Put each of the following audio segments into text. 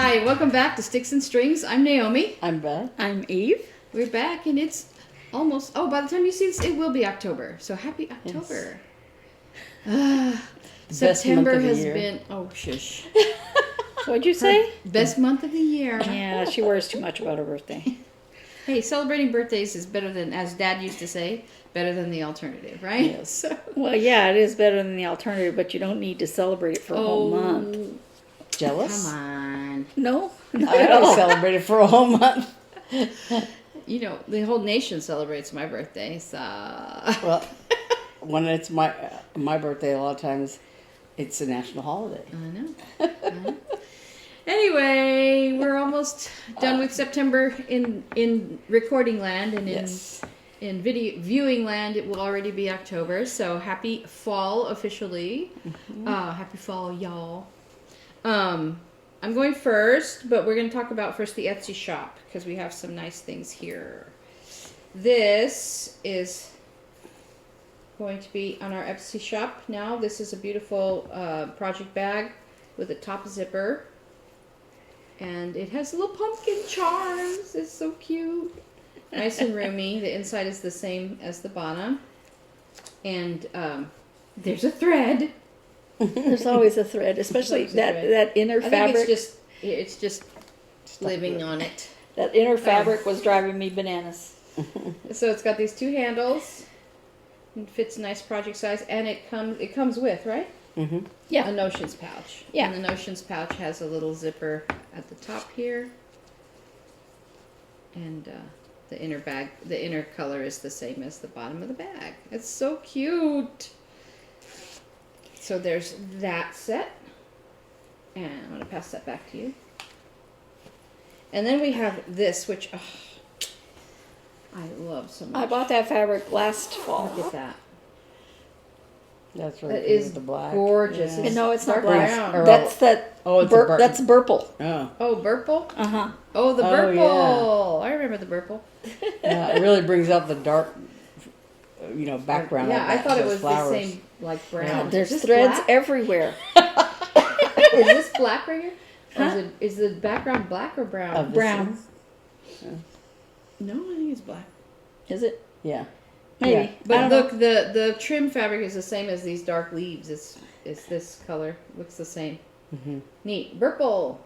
Hi, welcome back to Sticks and Strings. I'm Naomi. I'm Beth. I'm Eve. We're back and it's almost, by the time you see this, it will be October. So happy October. Yes. September has been, shush. What'd you say? Best month of the year. Yeah, she worries too much about her birthday. Hey, celebrating birthdays is better than, as Dad used to say, better than the alternative, right? Yes. So, Well, yeah, it is better than the alternative, but you don't need to celebrate it for a whole month. Jealous? Come on. No, not I at always all. celebrate it for a whole month. You know, the whole nation celebrates my birthday, so... Well, when it's my birthday, a lot of times it's a national holiday. I know. Anyway, we're almost done with September in recording land, and in video viewing land, it will already be October. So happy fall officially. Happy fall, y'all. I'm going first, but we're going to talk about first the Etsy shop because we have some nice things here. This is going to be on our Etsy shop now. This is a beautiful project bag with a top zipper. And it has little pumpkin charms. It's so cute. Nice and roomy. The inside is the same as the bottom. And there's a thread. There's always a thread, especially that inner fabric. I think it's just living on it. That inner fabric was driving me bananas. So it's got these two handles. It fits a nice project size, and it comes with, right? Mm-hmm. Yeah. A notions pouch. Yeah. And the notions pouch has a little zipper at the top here. And the inner color is the same as the bottom of the bag. It's so cute. So there's that set. And I'm going to pass that back to you. And then we have this, which I love so much. I bought that fabric last fall. Look at that. That's really That pretty is with the black. gorgeous. Yeah. It's No, it's not dark black. brown. That's that. It's That's Burple. Oh. Oh, Burple? Uh-huh. Oh, the Oh, Burple. I remember the Burple. Yeah, it really brings out the dark, background. Yeah, of I that, thought it those was flowers. the same, like brown. Yeah. There's Is this threads black? everywhere. Is this black right here? Or Huh? is the background black or brown? Of this Brown. one? No, I think it's black. Is it? Yeah. Maybe. Yeah. I But don't look, know. the trim fabric is the same as these dark leaves. It's this color. Looks the same. Mm-hmm. Neat. Burple.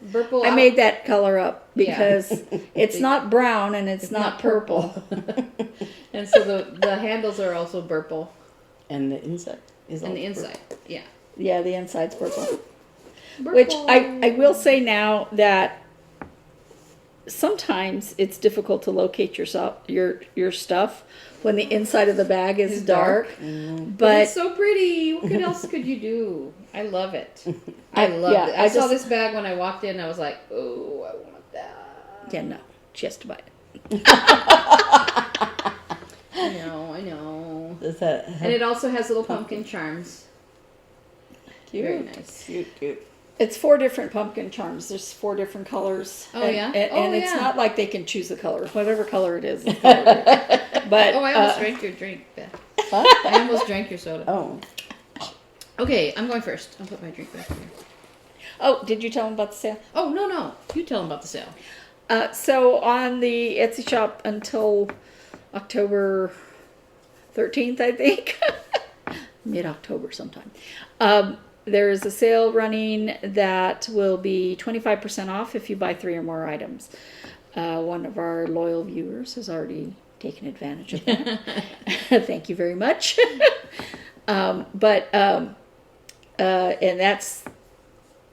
Burple. I made that color up Yeah. because it's not brown and it's not purple. And so the handles are also Burple. And the inside is And all the inside. Yeah. Yeah, the inside's purple. Burple. Which I will say now that sometimes it's difficult to locate your stuff when the inside of the bag is It's dark. dark. Mm-hmm. But it's so pretty. What else could you do? I love it. I love yeah, it. I saw just- this bag when I walked in. I was like, oh, I want that. yeah, no, she has to buy it. I know. Does that And it also has little pumpkin charms. cute? Very nice. Cute. It's 4 different pumpkin charms. There's 4 different colors. Oh, and, yeah? And Oh, it's yeah. not like they can choose the color. Whatever color it is. It's colored. But Oh, I almost drank your drink, Beth. Huh? I almost drank your soda. Oh. Okay, I'm going first. I'll put my drink back here. oh, did you tell them about the sale? Oh, no. You tell them about the sale. So on the Etsy shop until October 13th, I think, mid-October sometime, there is a sale running that will be 25% off if you buy 3 or more items. One of our loyal viewers has already taken advantage of that. Thank you very much. And that's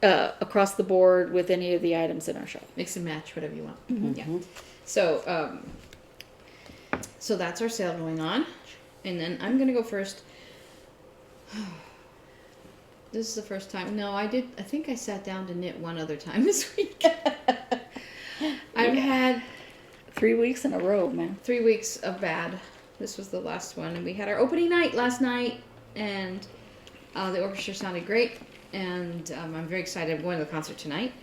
across the board with any of the items in our shop. Mix and match, whatever you want. Mm-hmm. Yeah. So, so that's our sale going on. And then I'm going to go first. This is the first time. No, I think I sat down to knit one other time this week. I've had 3 weeks in a row, man. 3 weeks of bad. This was the last one. And we had our opening night last night. And the orchestra sounded great. And I'm very excited. I'm going to the concert tonight.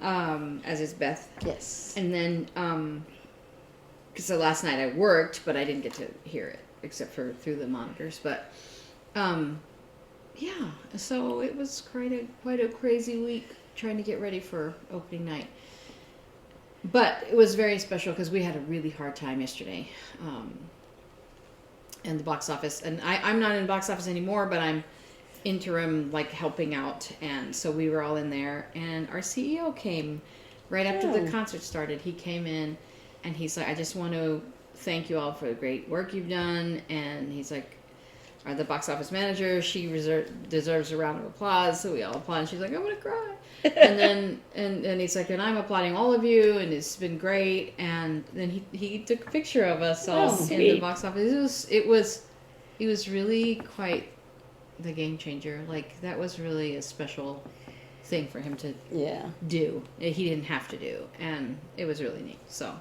As is Beth. Yes. And then, because last night I worked, but I didn't get to hear it except for through the monitors. But, yeah, so it was quite a crazy week. trying to get ready for opening night. But it was very special because we had a really hard time yesterday. And the box office, and I'm not in the box office anymore, but I'm interim, like, helping out. And so we were all in there, and our CEO came right after the concert started. He came in, and he's like, I just want to thank you all for the great work you've done. And he's like, the box office manager, she deserves a round of applause. So we all applaud, and she's like, I'm going to cry. And then, and he's like, and I'm applauding all of you, and it's been great. And then he took a picture of us all in the box office. It was really quite the game changer. Like, that was really a special thing for him to do. He didn't have to do, and it was really neat. So,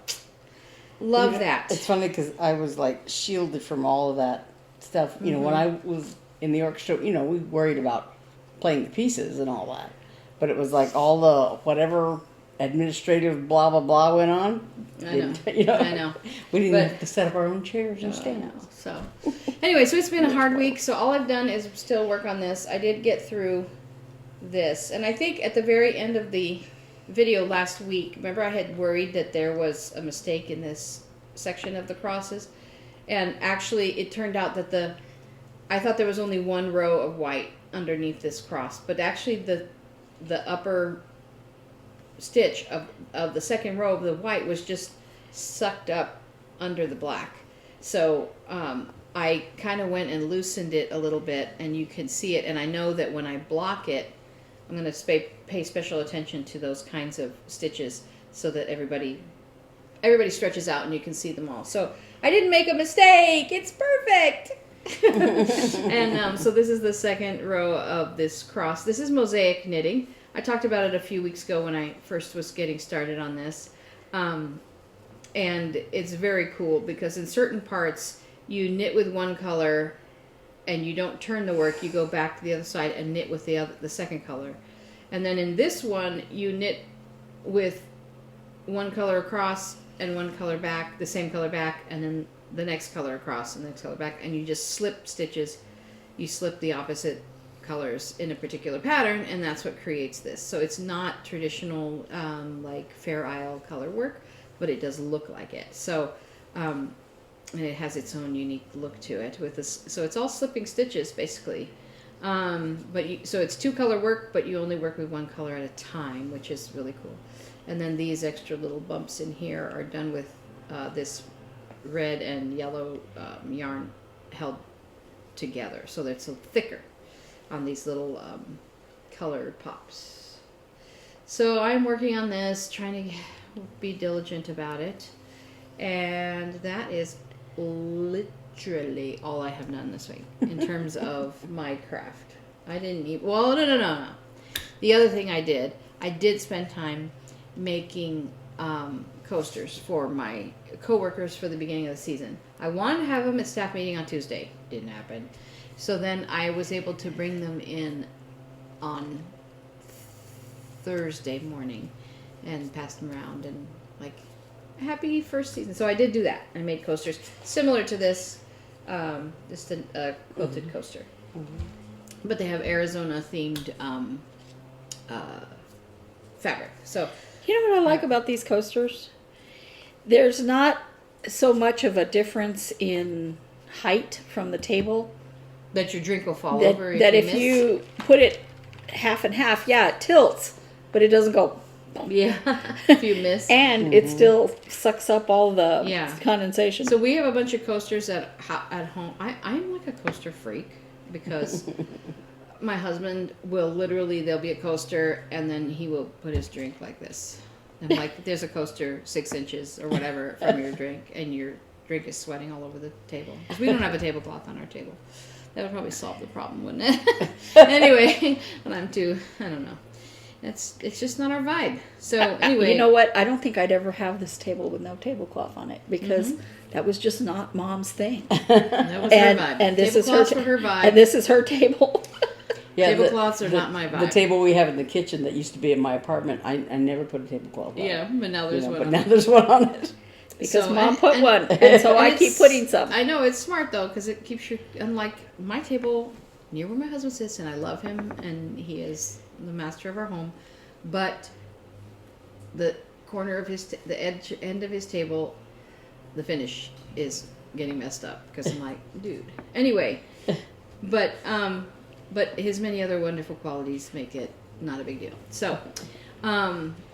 love that. It's funny because I was like shielded from all of that stuff. You know, when I was in the orchestra, you know, we worried about playing the pieces and all that. But it was like all the whatever administrative blah blah blah went on. I know. You know, I know. We didn't have to set up our own chairs and I stands. know. So, anyway, so it's been a hard week. So all I've done is still work on this. I did get through this, and I think at the very end of the video last week, remember I had worried that there was a mistake in this section of the crosses, and actually it turned out that I thought there was only one row of white underneath this cross, but actually the upper stitch of the second row of the white was just sucked up under the black. So I kind of went and loosened it a little bit, and you can see it. And I know that when I block it, I'm going to pay special attention to those kinds of stitches so that everybody stretches out and you can see them all. So I didn't make a mistake. It's perfect. And so this is the second row of this cross. This is mosaic knitting. I talked about it a few weeks ago when I first was getting started on this. And it's very cool because in certain parts you knit with one color and you don't turn the work. You go back to the other side and knit with the second color. And then in this one you knit with one color across and one color back, the same color back, and then the next color across and the next color back, and you just slip stitches. You slip the opposite colors in a particular pattern, and that's what creates this. So it's not traditional like Fair Isle color work, but it does look like it. So and it has its own unique look to it with this. So it's all slipping stitches basically. So it's two color work, but you only work with one color at a time, which is really cool. And then these extra little bumps in here are done with this red and yellow yarn held together, so that it's a thicker on these little colored pops. So I'm working on this, trying to be diligent about it, and that is literally all I have done this week in terms of my craft. I didn't even, well, no. The other thing I did spend time making coasters for my co-workers for the beginning of the season. I wanted to have them at staff meeting on Tuesday. Didn't happen. So then I was able to bring them in on Thursday morning and pass them around and like, happy first season. So I did do that. I made coasters similar to this, just a quilted coaster. But they have Arizona themed fabric. So you know what I like about these coasters? There's not so much of a difference in height from the table. That your drink will fall over if you put it half and half, it tilts, but it doesn't go. Yeah, if you miss. And it still sucks up all the condensation. So we have a bunch of coasters at home. I'm like a coaster freak because my husband will literally, there'll be a coaster and then he will put his drink like this. And like, there's a coaster 6 inches or whatever from your drink, and your drink is sweating all over the table. Because we don't have a tablecloth on our table. That would probably solve the problem, wouldn't it? Anyway, and I don't know. It's just not our vibe. So anyway. You know what? I don't think I'd ever have this table with no tablecloth on it because that was just not Mom's thing. That was her vibe. And this Tablecloths were her vibe. And this is her table. Yeah, tablecloths are not my vibe. The table we have in the kitchen that used to be in my apartment, I never put a tablecloth on it. Yeah, but now there's one but on now it. there's one on it. Because Mom put one, and so I keep putting some. I know, it's smart though, because it keeps you, unlike my table near where my husband sits, and I love him, and he is the master of our home, but the corner of the end of his table, the finish is getting messed up because I'm like, dude. Anyway, but his many other wonderful qualities make it not a big deal. So,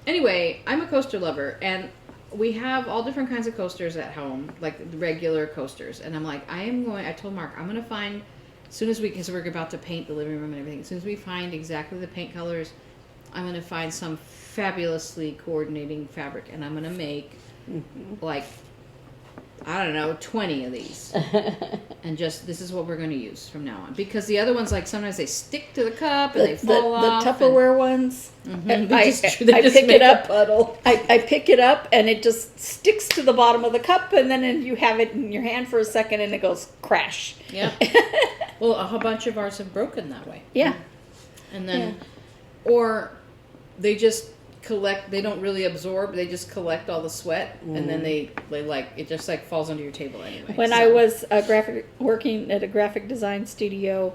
anyway, I'm a coaster lover, and we have all different kinds of coasters at home, like the regular coasters. And I'm like, I told Mark, I'm going to find, as soon as because we're about to paint the living room and everything, as soon as we find exactly the paint colors, I'm going to find some fabulously coordinating fabric, and I'm going to make, like, I don't know, 20 of these. And just, this is what we're going to use from now on. Because the other ones, like, sometimes they stick to the cup and they fall off. The Tupperware ones, They I just pick make it up. a puddle. I pick it up and it just sticks to the bottom of the cup, and then you have it in your hand for a second and it goes crash. Yeah. Well, a bunch of ours have broken that way. Yeah. And then, or they just collect, they don't really absorb, they just collect all the sweat, and then they like, it just like falls under your table anyway. When I was working at a graphic design studio,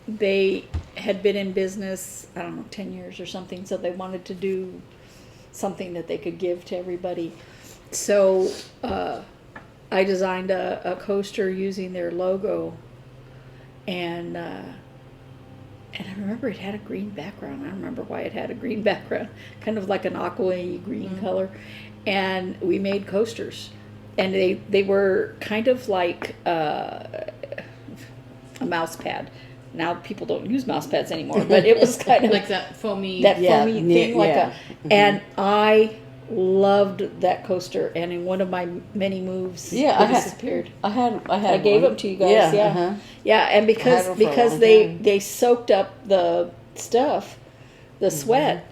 they had been in business, I don't know, 10 years or something, so they wanted to do something that they could give to everybody. So I designed a coaster using their logo, and I remember it had a green background. I don't remember why it had a green background, kind of like an aqua green color. And we made coasters, and they were kind of like a mouse pad. Now people don't use mouse pads anymore, but it was kind of like that foamy thing, like and I loved that coaster, and in one of my many moves, it disappeared. I gave them to you guys. And because they soaked up the stuff, the sweat,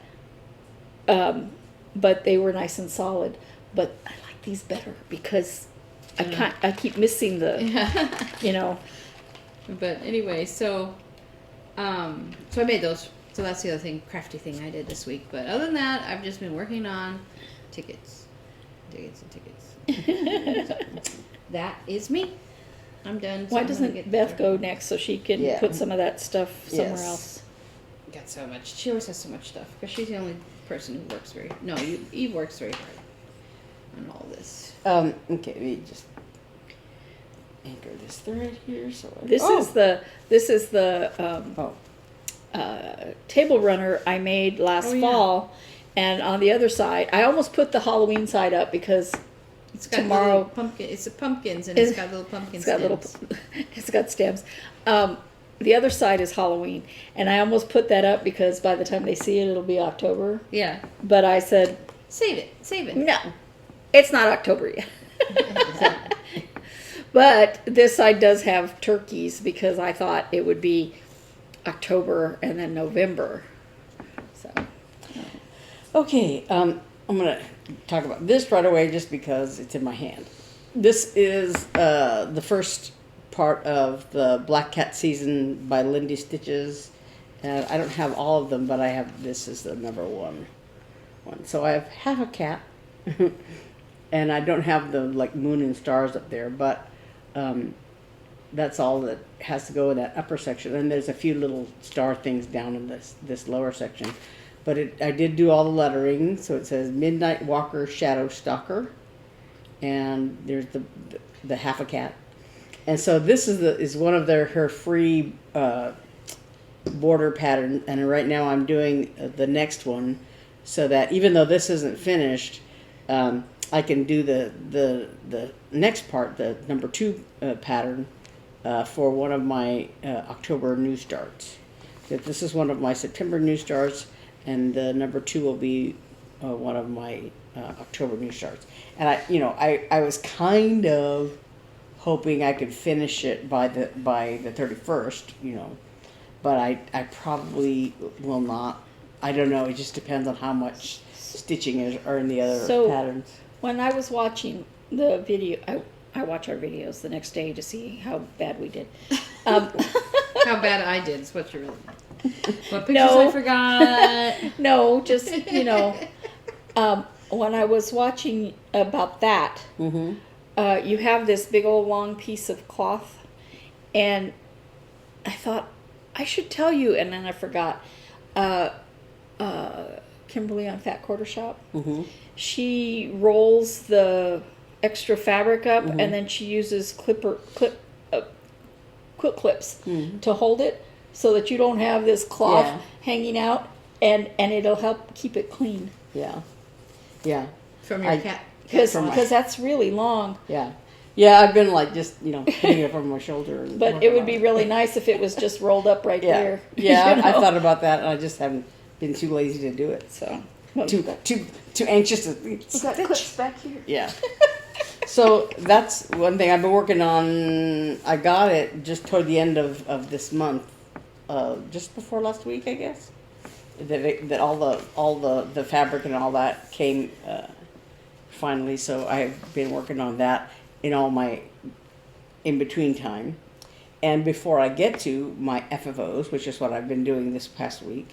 but they were nice and solid. But I like these better because I keep missing the But anyway, so I made those. So that's the other thing, crafty thing I did this week. But other than that, I've just been working on tickets. That is me. I'm done. Why doesn't Beth go next so she can put some of that stuff somewhere else? Got so much. She always has so much stuff because she's the only person who works very. No, Eve works very hard on all this. Okay, we just anchor this thread here. So this is the table runner I made last fall, and on the other side, I almost put the Halloween side up because it's got tomorrow pumpkin. It's a pumpkins, and it's got little pumpkin stems. It's got stems. The other side is Halloween, and I almost put that up because by the time they see it, it'll be October. Yeah. But I said, save it. No, it's not October yet. But this side does have turkeys because I thought it would be October and then November. So, okay, I'm gonna talk about this right away just because it's in my hand. This is the first part of the Black Cat season by Lindy Stitches, and I don't have all of them, but I have, this is the number one. So I have half a cat, and I don't have the like moon and stars up there, but that's all that has to go in that upper section, and there's a few little star things down in this lower section. But I did do all the lettering, so it says Midnight Walker Shadow Stalker, and there's the half a cat, and so this is one of her free border pattern, and right now I'm doing the next one, so that even though this isn't finished, I can do the next part, the number 2 pattern, for one of my October new starts. That this is one of my September new starts, and the number 2 will be one of my October new starts. And I was kind of hoping I could finish it by the 31st, but I probably will not. I don't know. It just depends on how much stitching are in the other patterns. When I was watching the video, I watch our videos the next day to see how bad we did. How bad I did is what you're really. What pictures I forgot? No, just when I was watching about that, you have this big old long piece of cloth, and I thought I should tell you, and then I forgot. Kimberly on Fat Quarter Shop. Mm-hmm. She rolls the extra fabric up, and then she uses quilt clips to hold it, so that you don't have this cloth hanging out, and it'll help keep it clean. Yeah. Yeah. From your cat. Because that's really long. Yeah. Yeah, I've been like just, putting it over my shoulder. And But it would be really nice if it was just rolled up right there. Yeah, you I know? thought about that, and I just haven't been too lazy to do it. So Too anxious to we got clips back here. Yeah. So that's one thing I've been working on. I got it just toward the end of this month, just before last week, I guess. That all the fabric and all that came finally. So I've been working on that in all my in between time. And before I get to my FFOs, which is what I've been doing this past week,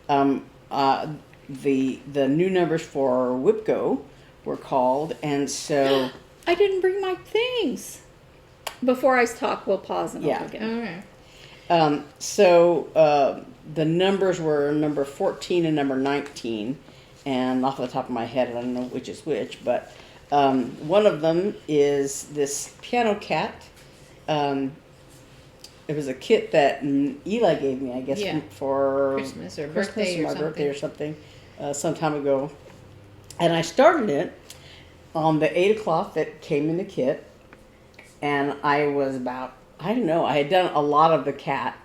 the new numbers for WIPGO were called, and so I didn't bring my things. Before I talk, we'll pause and Yeah. look again. Okay. The numbers were number 14 and number 19, and off the top of my head, I don't know which is which, but one of them is this piano cat. It was a kit that Eli gave me, I guess, Yeah. for Christmas or Christmas birthday or my birthday or something. something, some time ago. And I started it on the 8 o'clock that came in the kit, and I was about, I don't know, I had done a lot of the cat,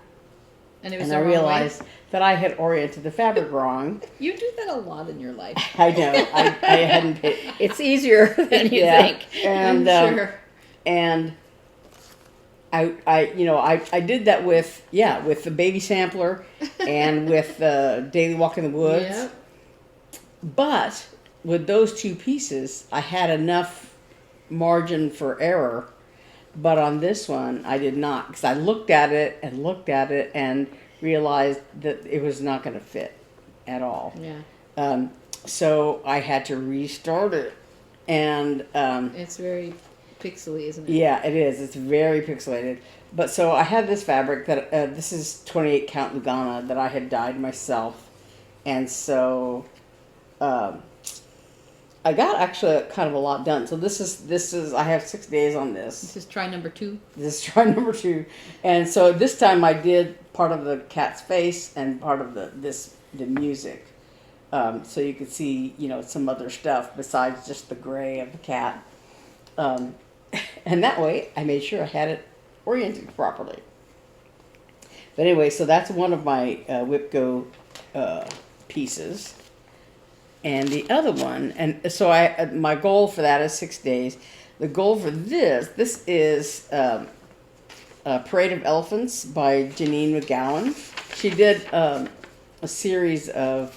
And it was and the I wrong realized that I had oriented the fabric wrong. way. You do that a lot in your life. I know, I hadn't paid. It's easier than you Yeah. think. And I'm sure. and I did that with the baby sampler and with Daily Walk in the Woods. Yep. But with those two pieces, I had enough margin for error. But on this one, I did not, because I looked at it and realized that it was not going to fit at all. Yeah. So I had to restart it, and It's very pixely, isn't it? yeah, it is. It's very pixelated. But so I had this fabric that this is 28 count Lugana that I had dyed myself, and so I got actually kind of a lot done. So this is I have 6 days on this. This is try number 2. This is try number 2, and so this time I did part of the cat's face and part of the music, so you could see some other stuff besides just the gray of the cat. And that way, I made sure I had it oriented properly. But anyway, so that's one of my WIPGO pieces. And the other one, and so my goal for that is 6 days. The goal for this is Parade of Elephants by Janine McGowan. She did a series of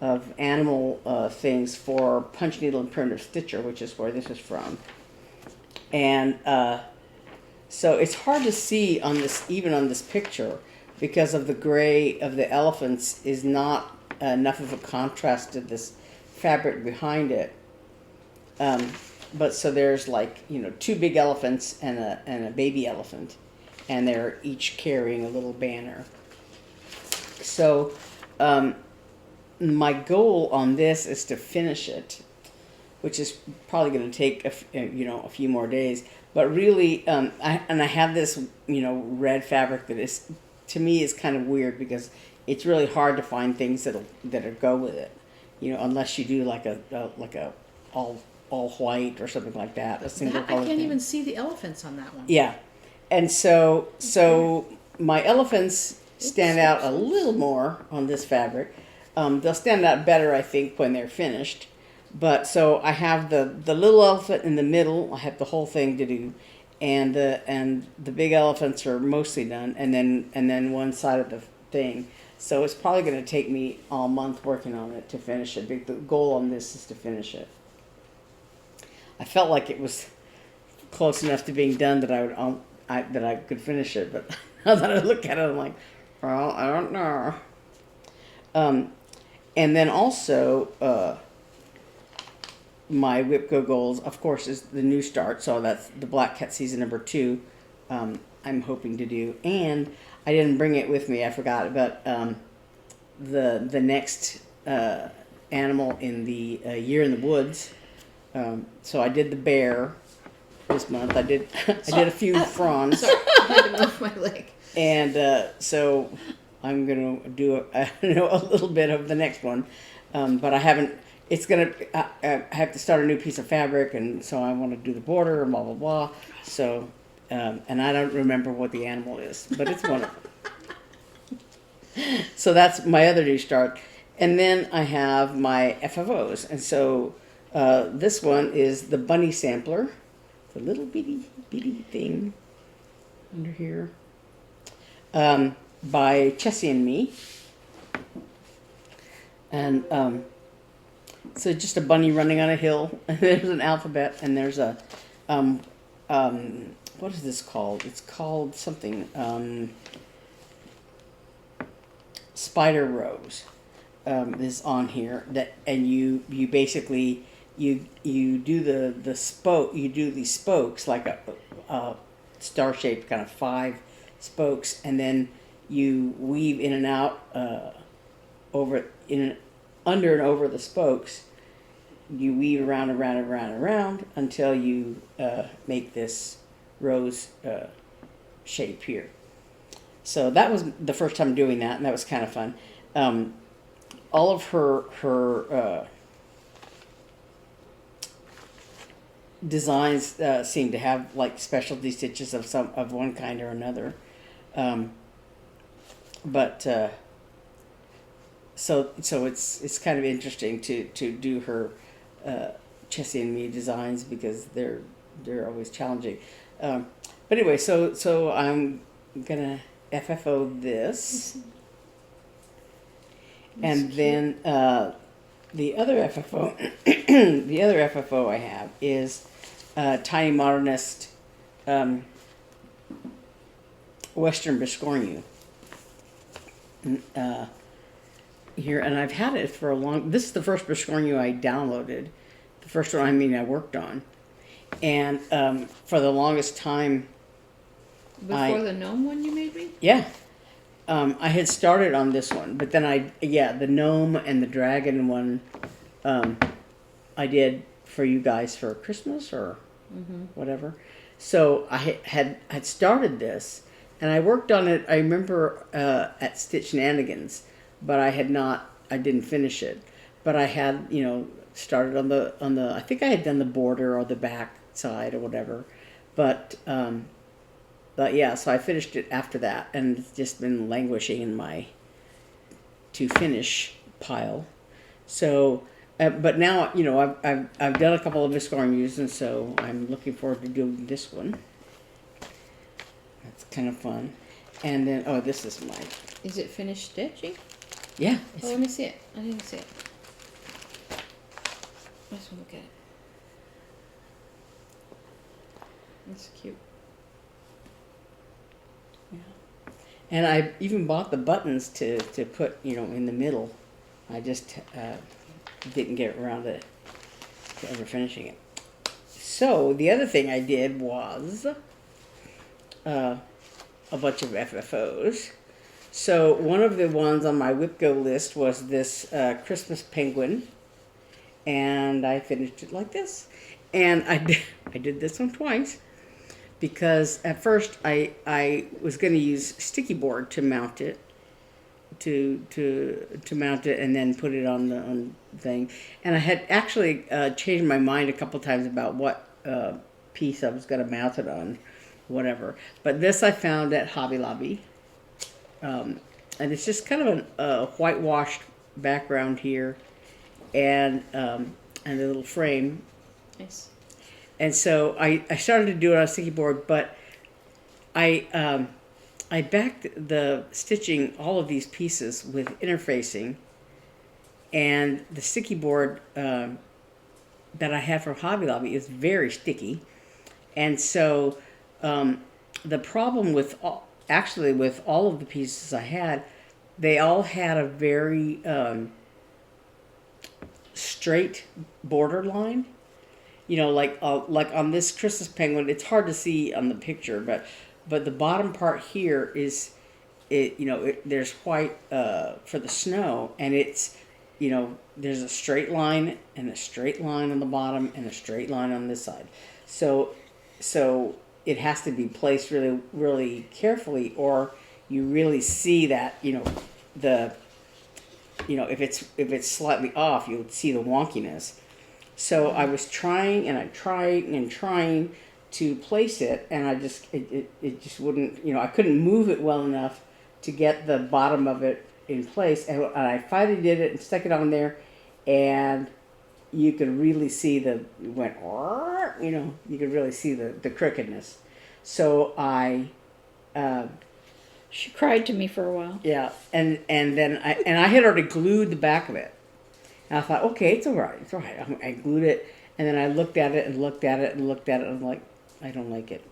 animal things for Punch Needle and Primitive Stitcher, which is where this is from. And so it's hard to see on this, even on this picture, because of the gray of the elephants is not enough of a contrast to this fabric behind it. But so there's like 2 big elephants and a baby elephant, and they're each carrying a little banner. So my goal on this is to finish it, which is probably going to take a few more days. But really, I have this red fabric that is, to me, is kind of weird because it's really hard to find things that'll go with it, unless you do like a all white or something like that, a single I color can't thing. even see the elephants on that one. Yeah, and so my elephants stand out a little more on this fabric. They'll stand out better, I think, when they're finished. But so I have the little elephant in the middle. I have the whole thing to do, and the big elephants are mostly done, and then one side of the thing. So it's probably going to take me all month working on it to finish it. The goal on this is to finish it. I felt like it was close enough to being done that I could finish it, but now that I look at it, I'm like, well, I don't know. And then also, my WIPGO goals, of course, is the new start. So that's the Black Cat season number 2. I'm hoping to do, and I didn't bring it with me. I forgot, but the next animal in the Year in the Woods. So I did the bear this month. I did a few fronds. Sorry, I had to move my leg. And so I'm gonna do a little bit of the next one, but I haven't. It's gonna. I have to start a new piece of fabric, and so I want to do the border and blah blah blah. So, and I don't remember what the animal is, but it's one of them. So that's my other new start, and then I have my FFOs, and so this one is the bunny sampler, the little bitty thing under here. By Chessie and Me. And so just a bunny running on a hill, and there's an alphabet, and there's a what is this called? It's called something spider rose is on here, that, and you basically you do the spoke, you do these spokes like a star shaped kind of 5 spokes, and then you weave in and out under and over the spokes. You weave around until you make this rose shape here. So that was the first time doing that, and that was kind of fun. All of her designs seem to have like specialty stitches of one kind or another. So it's kind of interesting to do her Chessie and Me designs, because they're always challenging. But anyway, so I'm gonna FFO this, and then the other FFO the other FFO I have is Tiny Modernist Western Biscornu. Here, and I've had it for a long. This is the first Biscornu I downloaded. The first one I worked on, and for the longest time. Before the gnome one you made me? Yeah. I had started on this one, but then the gnome and the dragon one, I did for you guys for Christmas or whatever. So I had started this, and I worked on it. I remember at Stitch Shenanigans, but I didn't finish it. But I had started on the. I think I had done the border or the back side or whatever, but yeah, so I finished it after that, and it's just been languishing in my to finish pile. So, but now I've done a couple of Biscornus, and so I'm looking forward to doing this one. That's kind of fun. And then this is my. Is it finished stitching? Yeah. Oh, let me see it. I didn't see it. Let's look at it. That's cute. And I even bought the buttons to put, in the middle. I just didn't get around to ever finishing it. So the other thing I did was a bunch of FFOs. So one of the ones on my WIPGO list was this Christmas penguin, and I finished it like this. And I did this one twice. Because at first I was going to use sticky board to mount it, to mount it, and then put it on the thing. And I had actually changed my mind a couple times about what piece I was going to mount it on, whatever. But this I found at Hobby Lobby, and it's just kind of a whitewashed background here, and a little frame. Nice. And so I started to do it on a sticky board, but I backed the stitching all of these pieces with interfacing, and the sticky board that I had from Hobby Lobby is very sticky, and so the problem with all of the pieces I had, they all had a very straight border line. Like on this Christmas penguin, it's hard to see on the picture, but the bottom part here is there's white for the snow, and it's, there's a straight line and a straight line on the bottom and a straight line on this side. So it has to be placed really, really carefully, or you really see that, if it's slightly off, you'll see the wonkiness. So I was trying to place it, and it just wouldn't, I couldn't move it well enough to get the bottom of it in place. And I finally did it and stuck it on there, and you could really see you could really see the crookedness. So She cried to me for a while. yeah, and then I had already glued the back of it. And I thought, okay, it's all right. I glued it, and then I looked at it and looked at it and looked at it, and I'm like, I don't like it.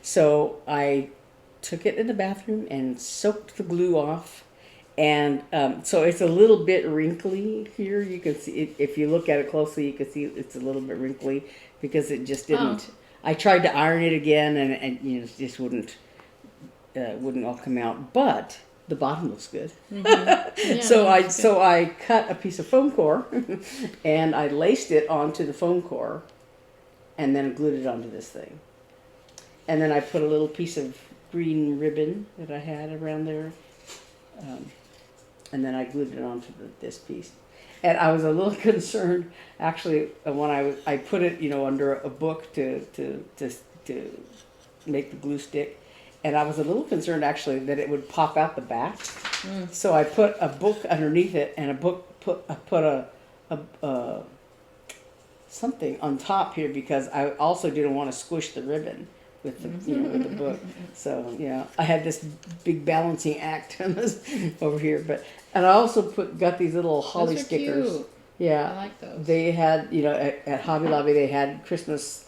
So I took it in the bathroom and soaked the glue off, and so it's a little bit wrinkly here. You can see it, if you look at it closely, you can see it's a little bit wrinkly because it just didn't. Oh. I tried to iron it again, and it just wouldn't all come out, but the bottom looks good. Yeah, so I cut a piece of foam core and I laced it onto the foam core, and then glued it onto this thing. And then I put a little piece of green ribbon that I had around there, and then I glued it onto this piece. And I was a little concerned, actually, when I put it, under a book to make the glue stick. And I was a little concerned, actually, that it would pop out the back. So I put a book underneath it, and I put a something on top here, because I also didn't want to squish the ribbon with the with the book. So yeah, I had this big balancing act on this over here, and I also got these little holly Those are stickers. cute. Yeah, I like those. They had at Hobby Lobby they had Christmas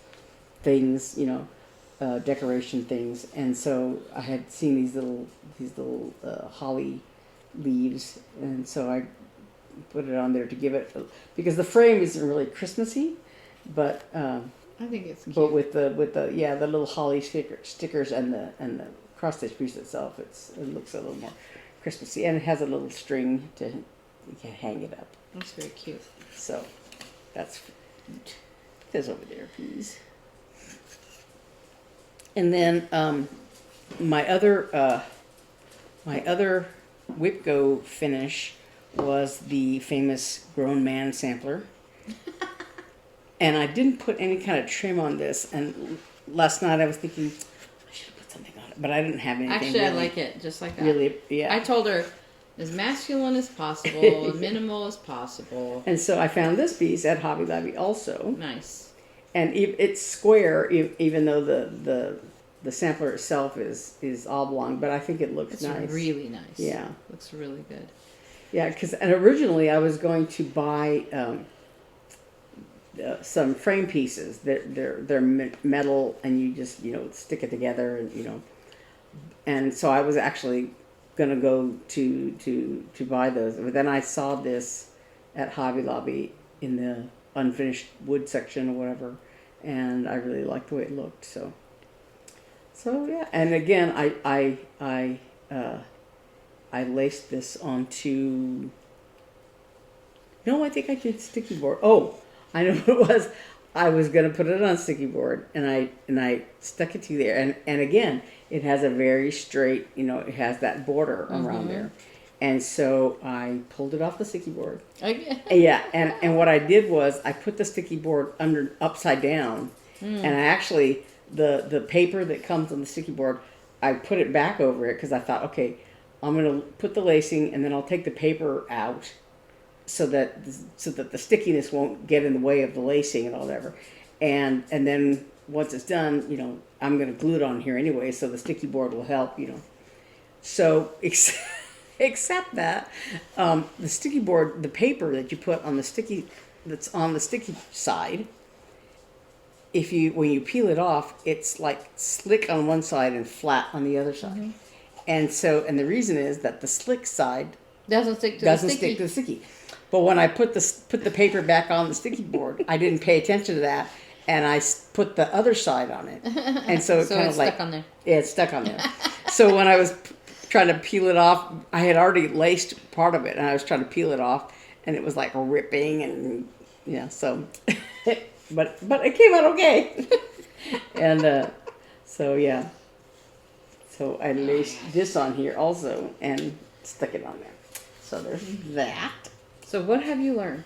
things, decoration things, and so I had seen these little holly leaves, and so I put it on there to give it, because the frame isn't really Christmassy, but I think it's cute. but with the little holly stickers and the cross stitch piece itself, it looks a little more Christmassy, and it has a little string to hang it up. That's very cute. So that's cute. Put this over there, please. And then my other WIP-GO finish was the famous Grown Man sampler. And I didn't put any kind of trim on this. And last night I was thinking, I should have put something on it. But I didn't have anything. Actually, really, I like it just like that. Really, yeah. I told her, as masculine as possible, minimal as possible. And so I found this piece at Hobby Lobby also. Nice. And it's square, even though the sampler itself is oblong, but I think it looks nice. It's really nice. Yeah. Looks really good. Yeah, because originally I was going to buy some frame pieces. They're metal, and you just stick it together, and and so I was actually gonna go to buy those, but then I saw this at Hobby Lobby in the unfinished wood section or whatever, and I really liked the way it looked. So yeah, and again I laced this onto. No, I think I did sticky board. Oh, I know what it was. I was gonna put it on sticky board, and I stuck it to there, and again, it has a very straight, it has that border around there, and so I pulled it off the sticky board. Okay. Yeah, and what I did was I put the sticky board upside down, and I actually the paper that comes on the sticky board, I put it back over it, because I thought, okay, I'm gonna put the lacing, and then I'll take the paper out, so that the stickiness won't get in the way of the lacing and all whatever, and then once it's done, I'm gonna glue it on here anyway, so the sticky board will help, So except that the sticky board, the paper that you put on that's on the sticky side, when you peel it off, it's like slick on one side and flat on the other side, and the reason is that the slick side Doesn't stick to the sticky. But when I put the paper back on the sticky board, I didn't pay attention to that, and I put the other side on it, and so it kind of like stuck on there. Yeah, it's stuck on there. So when I was trying to peel it off. I had already laced part of it, and I was trying to peel it off, and it was like ripping, and yeah. So, but it came out okay, and so yeah. So I laced this on here also, and stuck it on there. So there's that. So what have you learned?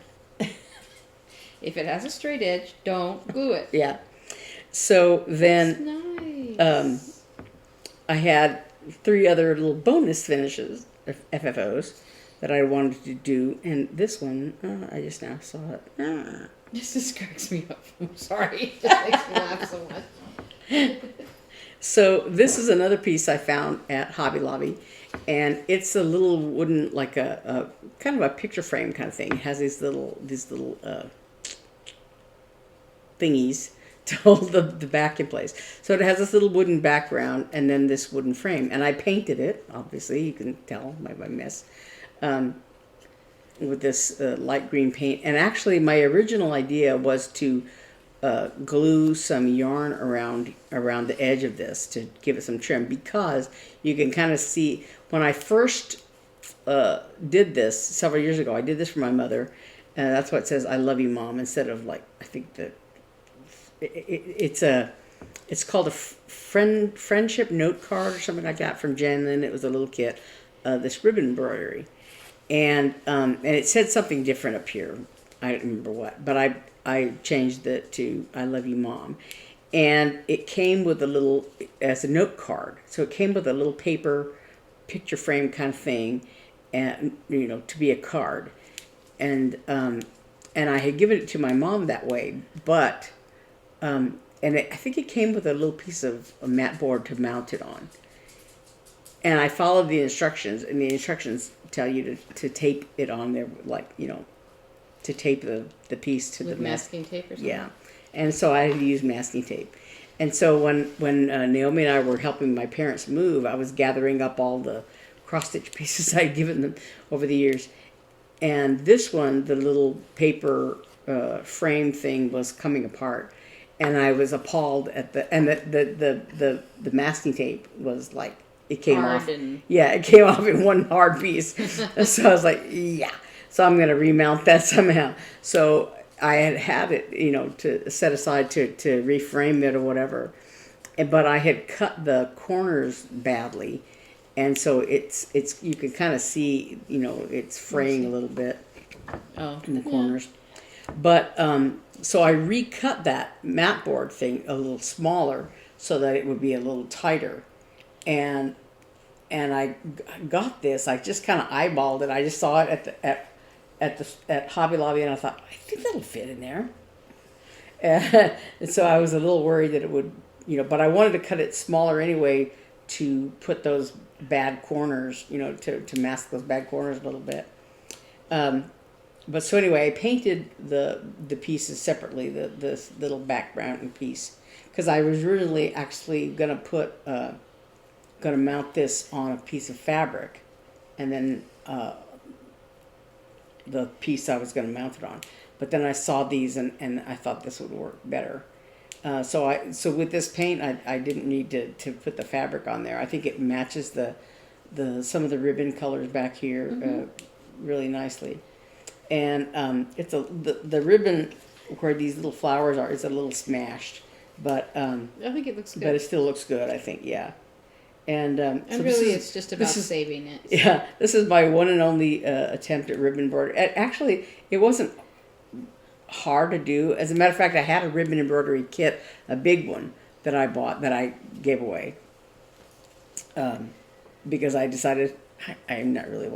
If it has a straight edge, don't glue it. Yeah. So then Nice. I had 3 other little bonus finishes, FFOs, that I wanted to do. And this one, I just now saw it. This just cracks me up. I'm sorry. It just makes me laugh so much. So this is another piece I found at Hobby Lobby. And it's a little wooden, like a kind of a picture frame kind of thing. It has these little thingies to hold the back in place. So it has this little wooden background and then this wooden frame. And I painted it, obviously, you can tell by my mess, with this light green paint. And actually my original idea was to glue some yarn around the edge of this to give it some trim, because you can kind of see when I first did this several years ago. I did this for my mother, and that's why it says "I love you, Mom" instead of, like, I think that it's called a friendship note card or something like that from Jen. And it was a little kit, this ribbon embroidery, and it said something different up here. I don't remember what, but I changed it to "I love you, Mom," and it came with a little, as a note card. So it came with a little paper picture frame kind of thing, and to be a card, and I had given it to my mom that way, but I think it came with a little piece of a mat board to mount it on, and I followed the instructions, and the instructions tell you to tape it on there, like, to tape the piece to With the masking tape or something? Yeah. And so I had to use masking tape. And so when Naomi and I were helping my parents move, I was gathering up all the cross-stitch pieces I'd given them over the years. And this one, the little paper frame thing, was coming apart. And I was appalled at the masking tape was like, it came Hard off. and- It came off in one hard piece. So I was like, yeah. So I'm going to remount that somehow. So I had it, to set aside to reframe it or whatever. But I had cut the corners badly. And so it's you can kind of see, it's fraying a little bit in the corners. But so I recut that mat board thing a little smaller so that it would be a little tighter. And I got this. I just kind of eyeballed it. I just saw it at Hobby Lobby, and I thought, I think that'll fit in there. And so I was a little worried that it would, but I wanted to cut it smaller anyway to put those bad corners, to mask those bad corners a little bit. But so anyway, I painted the pieces separately, this little background piece, because I was originally actually gonna mount this on a piece of fabric, and then the piece I was going to mount it on. But then I saw these and I thought this would work better. So with this paint, I didn't need to put the fabric on there. I think it matches the some of the ribbon colors back here really nicely. And it's the ribbon where these little flowers are is a little smashed, but I think it looks good. But it still looks good, I think, yeah. And so really, it's just about saving it. So. Yeah, this is my one and only attempt at ribbon embroidery. Actually, it wasn't hard to do. As a matter of fact, I had a ribbon embroidery kit, a big one, that I bought, that I gave away. Because I decided I don't really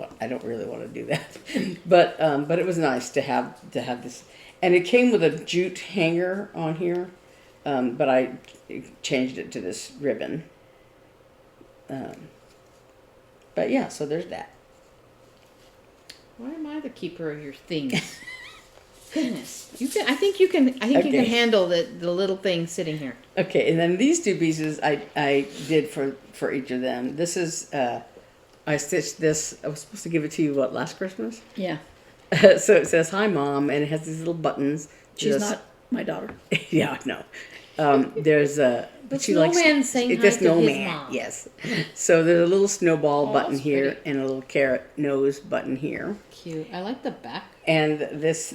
want to do that. But it was nice to have this. And it came with a jute hanger on here, but I changed it to this ribbon. But yeah, so there's that. Why am I the keeper of your things? Goodness, I think you can handle the little thing sitting here. Okay, and then these 2 pieces I did for each of them. This is I stitched this. I was supposed to give it to you last Christmas. Yeah. So it says "Hi, Mom," and it has these little buttons. She's not my daughter. Yeah, no. There's The she likes snowman's saying it's hi a to snowman. his mom. Yes. So there's a little snowball Oh, button that's here pretty. and a little carrot nose button here. Cute. I like the back. And this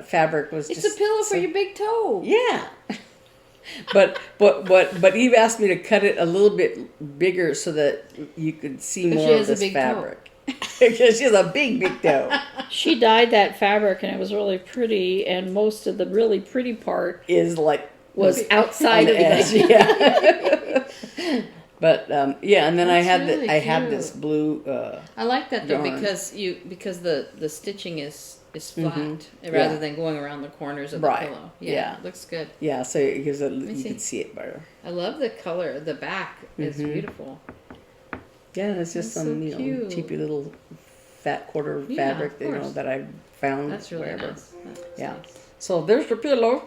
fabric was It's just a pillow for your big toe. Yeah. But Eve asked me to cut it a little bit bigger so that you could see But she more of has a this big toe. fabric. Because she has a big toe. She dyed that fabric and it was really pretty, and most of the really pretty part Is like was on outside the of the edge, yeah. But yeah, and then That's I had really I had cute. this blue. I like that though Yarn. because the stitching is flat rather Yeah. than going around the corners of Right. the pillow. Yeah. It looks good. Yeah, so it gives it, you see. can see it better. I love the color. The back is beautiful. Yeah, it's just That's some so cute. cheapy little fat quarter Yeah, fabric of that, course. that I found. That's really wherever. nice. That's Yeah. nice. So there's your pillow.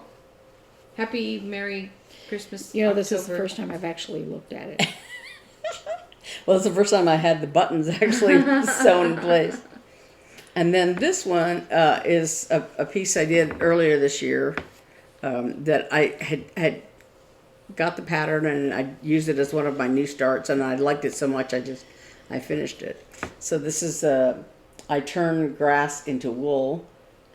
Happy Merry Christmas. this is the October. first time I've actually looked at it. Well, it's the first time I had the buttons actually sewn in place. And then this one is a piece I did earlier this year that I had got the pattern and I used it as one of my new starts, and I liked it so much I finished it. So this is I turn grass into wool.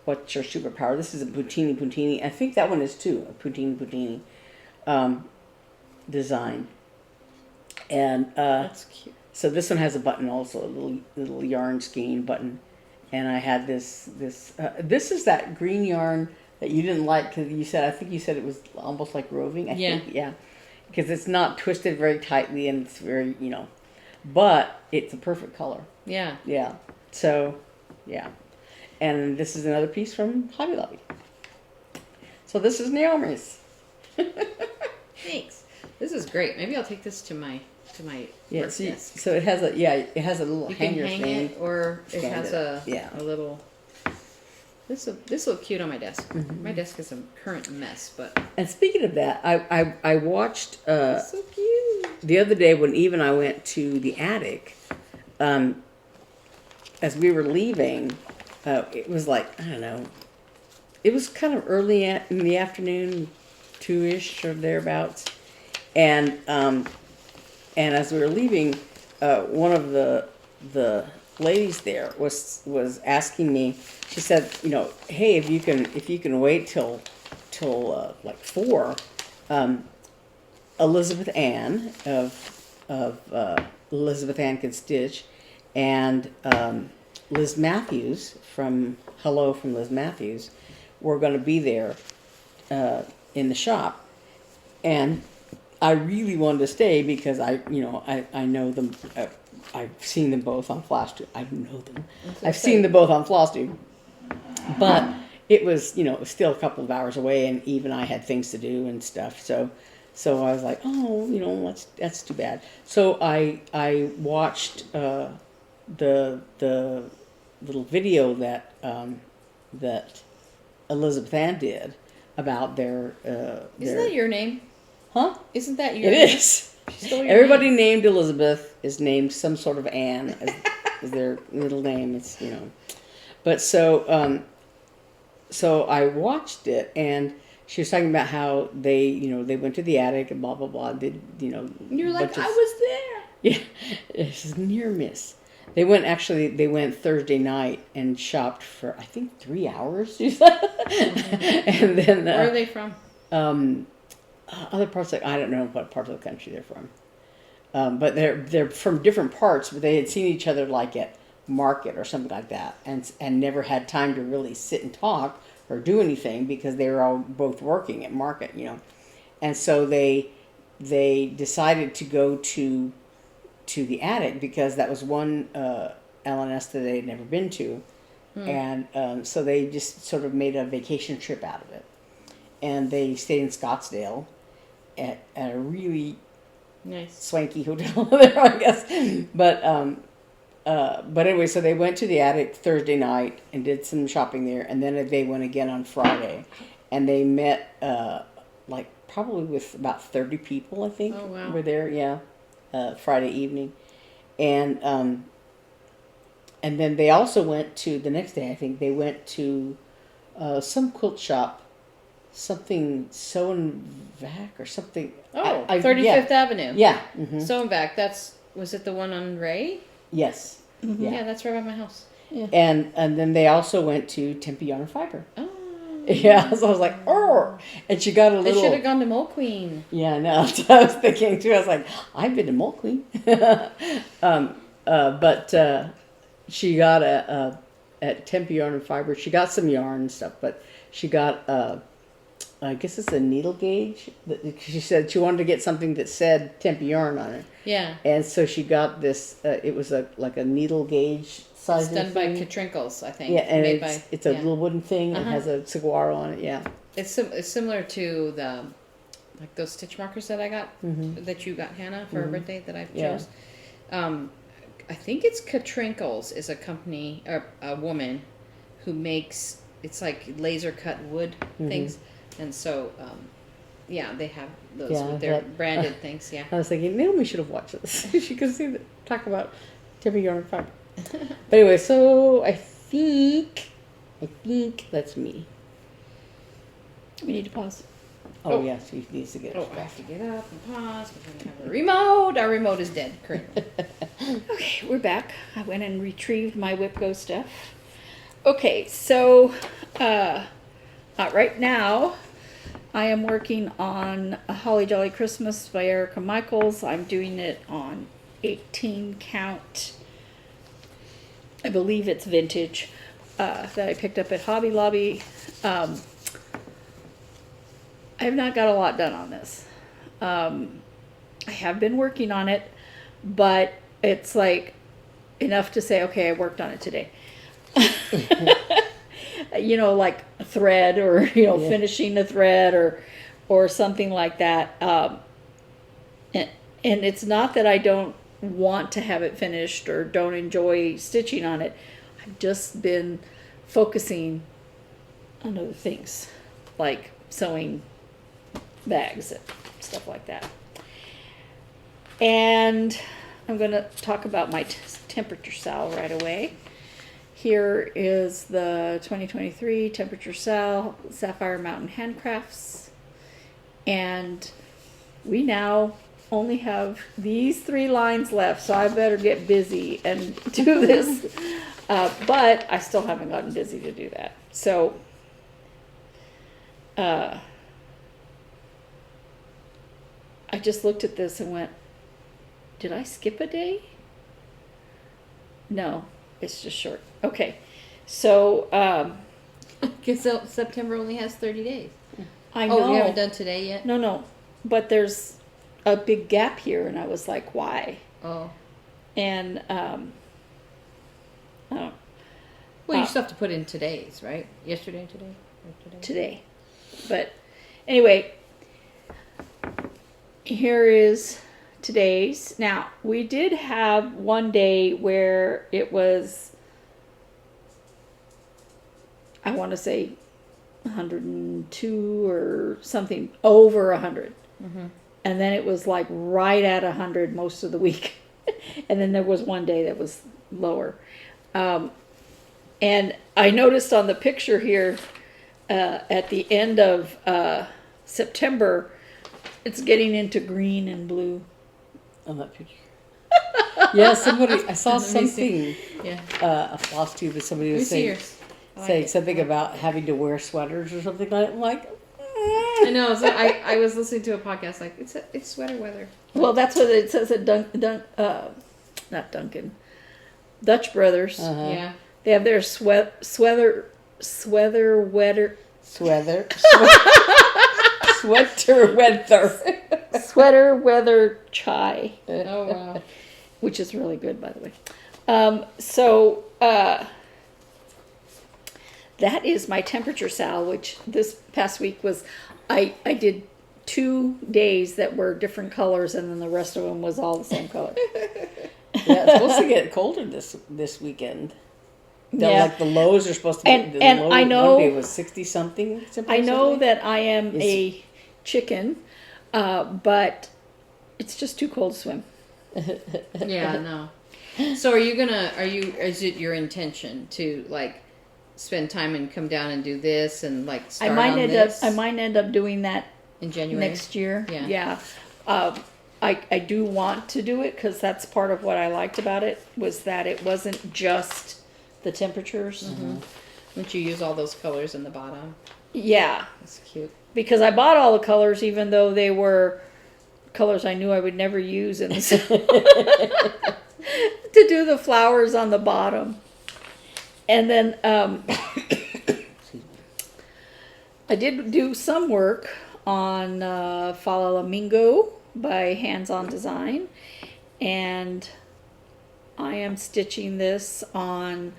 What's your superpower? This is a Puntini. I think that one is too a Puntini design. And That's cute. so this one has a button also, a little yarn skein button. And I had this is that green yarn that you didn't like because I think you said it was almost like roving. I think, yeah. Because it's not twisted very tightly and it's very, but it's a perfect color. Yeah. Yeah. So, yeah. And this is another piece from Hobby Lobby. So this is Naomi's. Thanks. This is great. Maybe I'll take this to my Yeah, work see, desk. so it has a little You can hanger hang thing. it, or it Stand has it. a little. This will look cute on my desk. Mm-hmm. My desk is a current mess, but And speaking of that, I watched it's so cute. the other day when Eve and I went to the attic. As we were leaving, it was like, I don't know, it was kind of early in the afternoon, 2-ish or thereabouts, and as we were leaving, one of the ladies there was asking me. She said, hey, if you can wait till like 4, Elizabeth Ann of Elizabeth Ann Can Stitch, and Liz Matthews from Liz Matthews were going to be there in the shop, and I really wanted to stay because I know them. I've seen them both on Flosstube. I know them. I've seen them both on Flosstube, but it was it was still a couple of hours away, and Eve and I had things to do and stuff. So I was like, oh, that's too bad. So I watched the little video that that Elizabeth Ann did about their Isn't that your name? huh? Isn't that your It name? is. She stole your Everybody name. named Elizabeth is named some sort of Ann as their middle name. It's but so I watched it, and she was talking about how they they went to the attic and blah blah blah. Did You're like, bunch of- I was there. yeah, it's a near miss. They went Thursday night and shopped for I think 3 hours. And then Where are they from? other parts I don't know what part of the country they're from, but they're from different parts. But they had seen each other like at market or something like that, and never had time to really sit and talk or do anything because they were all both working at market, and so they decided to go to the attic because that was one LNS that they had never been to, and so they just sort of made a vacation trip out of it, and they stayed in Scottsdale at a really Nice. swanky hotel there, I guess. But anyway, so they went to the attic Thursday night and did some shopping there, and then they went again on Friday, and they met like probably with about 30 people, I think. Oh, wow. Were there, yeah, Friday evening, and then they also went to the next day. I think they went to some quilt shop something sew and vac or something. Oh, I- 35th yeah. Avenue. Yeah. Mm-hmm. So and back. Was it the one on Ray? Yes. Yeah, that's right by my house. And then they also went to Tempe Yarn and Fiber. Oh. Yeah, so I was like, oh, and she got a They little. should have gone to Mole Queen. Yeah, no, that's what I was thinking too. I was like, I've been to Mole Queen, but she got at Tempe Yarn and Fiber. She got some yarn and stuff, but she got I guess it's a needle gauge. She said she wanted to get something that said Tempe Yarn on it. Yeah. And so she got this. It was like a needle gauge size. It's done by Katrinkles, I think. Yeah, and Made it's a little wooden thing. And it has a saguaro on it. Yeah. It's similar to the like those stitch markers that I got that you got, Hannah, for her birthday that I chose. I think it's Katrinkles is a company or a woman who makes it's like laser cut wood things, and so yeah, they have those with their branded things. Yeah. I was thinking, Naomi should have watched this. She could see talk about Tempe Yarn and Fiber. But anyway, so I think that's me. We need to pause. Oh, yeah, she needs to get Oh, it. I have to get up and pause because we have a remote. Our remote is dead currently. Okay, we're back. I went and retrieved my WIP-GO stuff. Okay, so right now I am working on A Holly Jolly Christmas by Erica Michaels. I'm doing it on 18 count. I believe it's vintage that I picked up at Hobby Lobby. I have not got a lot done on this. I have been working on it, but it's like enough to say, okay, I worked on it today. You know, like a thread or, finishing a thread or something like that. And it's not that I don't want to have it finished or don't enjoy stitching on it. I've just been focusing on other things, like sewing bags and stuff like that. And I'm going to talk about my temperature SAL right away. Here is the 2023 temperature SAL Sapphire Mountain Handcrafts. And we now only have these 3 lines left, so I better get busy and do this. But I still haven't gotten busy to do that. So I just looked at this and went, did I skip a day? No, it's just short. Okay, so Because September only has 30 days. I know. Oh, you haven't done today yet? No, but there's a big gap here, and I was like, why? Oh. And I don't. Well, you still have to put in today's, right? Yesterday and today? Or Today. But anyway, here is today's. Now, we did have one day where it was, I want to say 102 or something, over 100. And then it was like right at 100 most of the week. And then there was one day that was lower. And I noticed on the picture here, at the end of September, it's getting into green and blue. On that picture. Yeah, I saw Let me see. something, Yeah. a Flosstube, and somebody Let me was see saying, yours. I like saying it. something about having to wear sweaters or something like that. I'm like, I know. So I was listening to a podcast like it's sweater weather. Well, that's what it says at not Duncan, Dutch Brothers. Yeah. They have their sweater weather. sweater weather. Sweater weather chai, Oh wow. which is really good, by the way. So that is my temperature SAL, which this past week was, I did 2 days that were different colors, and then the rest of them was all the same color. Yeah, it's supposed to get colder this weekend. Yeah. Like the lows are supposed to be. And low I know- one day was 60 something. I know that I am a chicken, but it's just too cold to swim. Yeah. No. So is it your intention to like spend time and come down and do this and like I start might on end this up. I might end up doing that in January next year. Yeah. Yeah. I do want to do it because that's part of what I liked about it was that it wasn't just the temperatures. Wouldn't you use all those colors in the bottom? Yeah, That's cute. because I bought all the colors, even though they were colors I knew I would never use in the to do the flowers on the bottom. And then I did do some work on Falamingo by Hands On Design, and I am stitching this on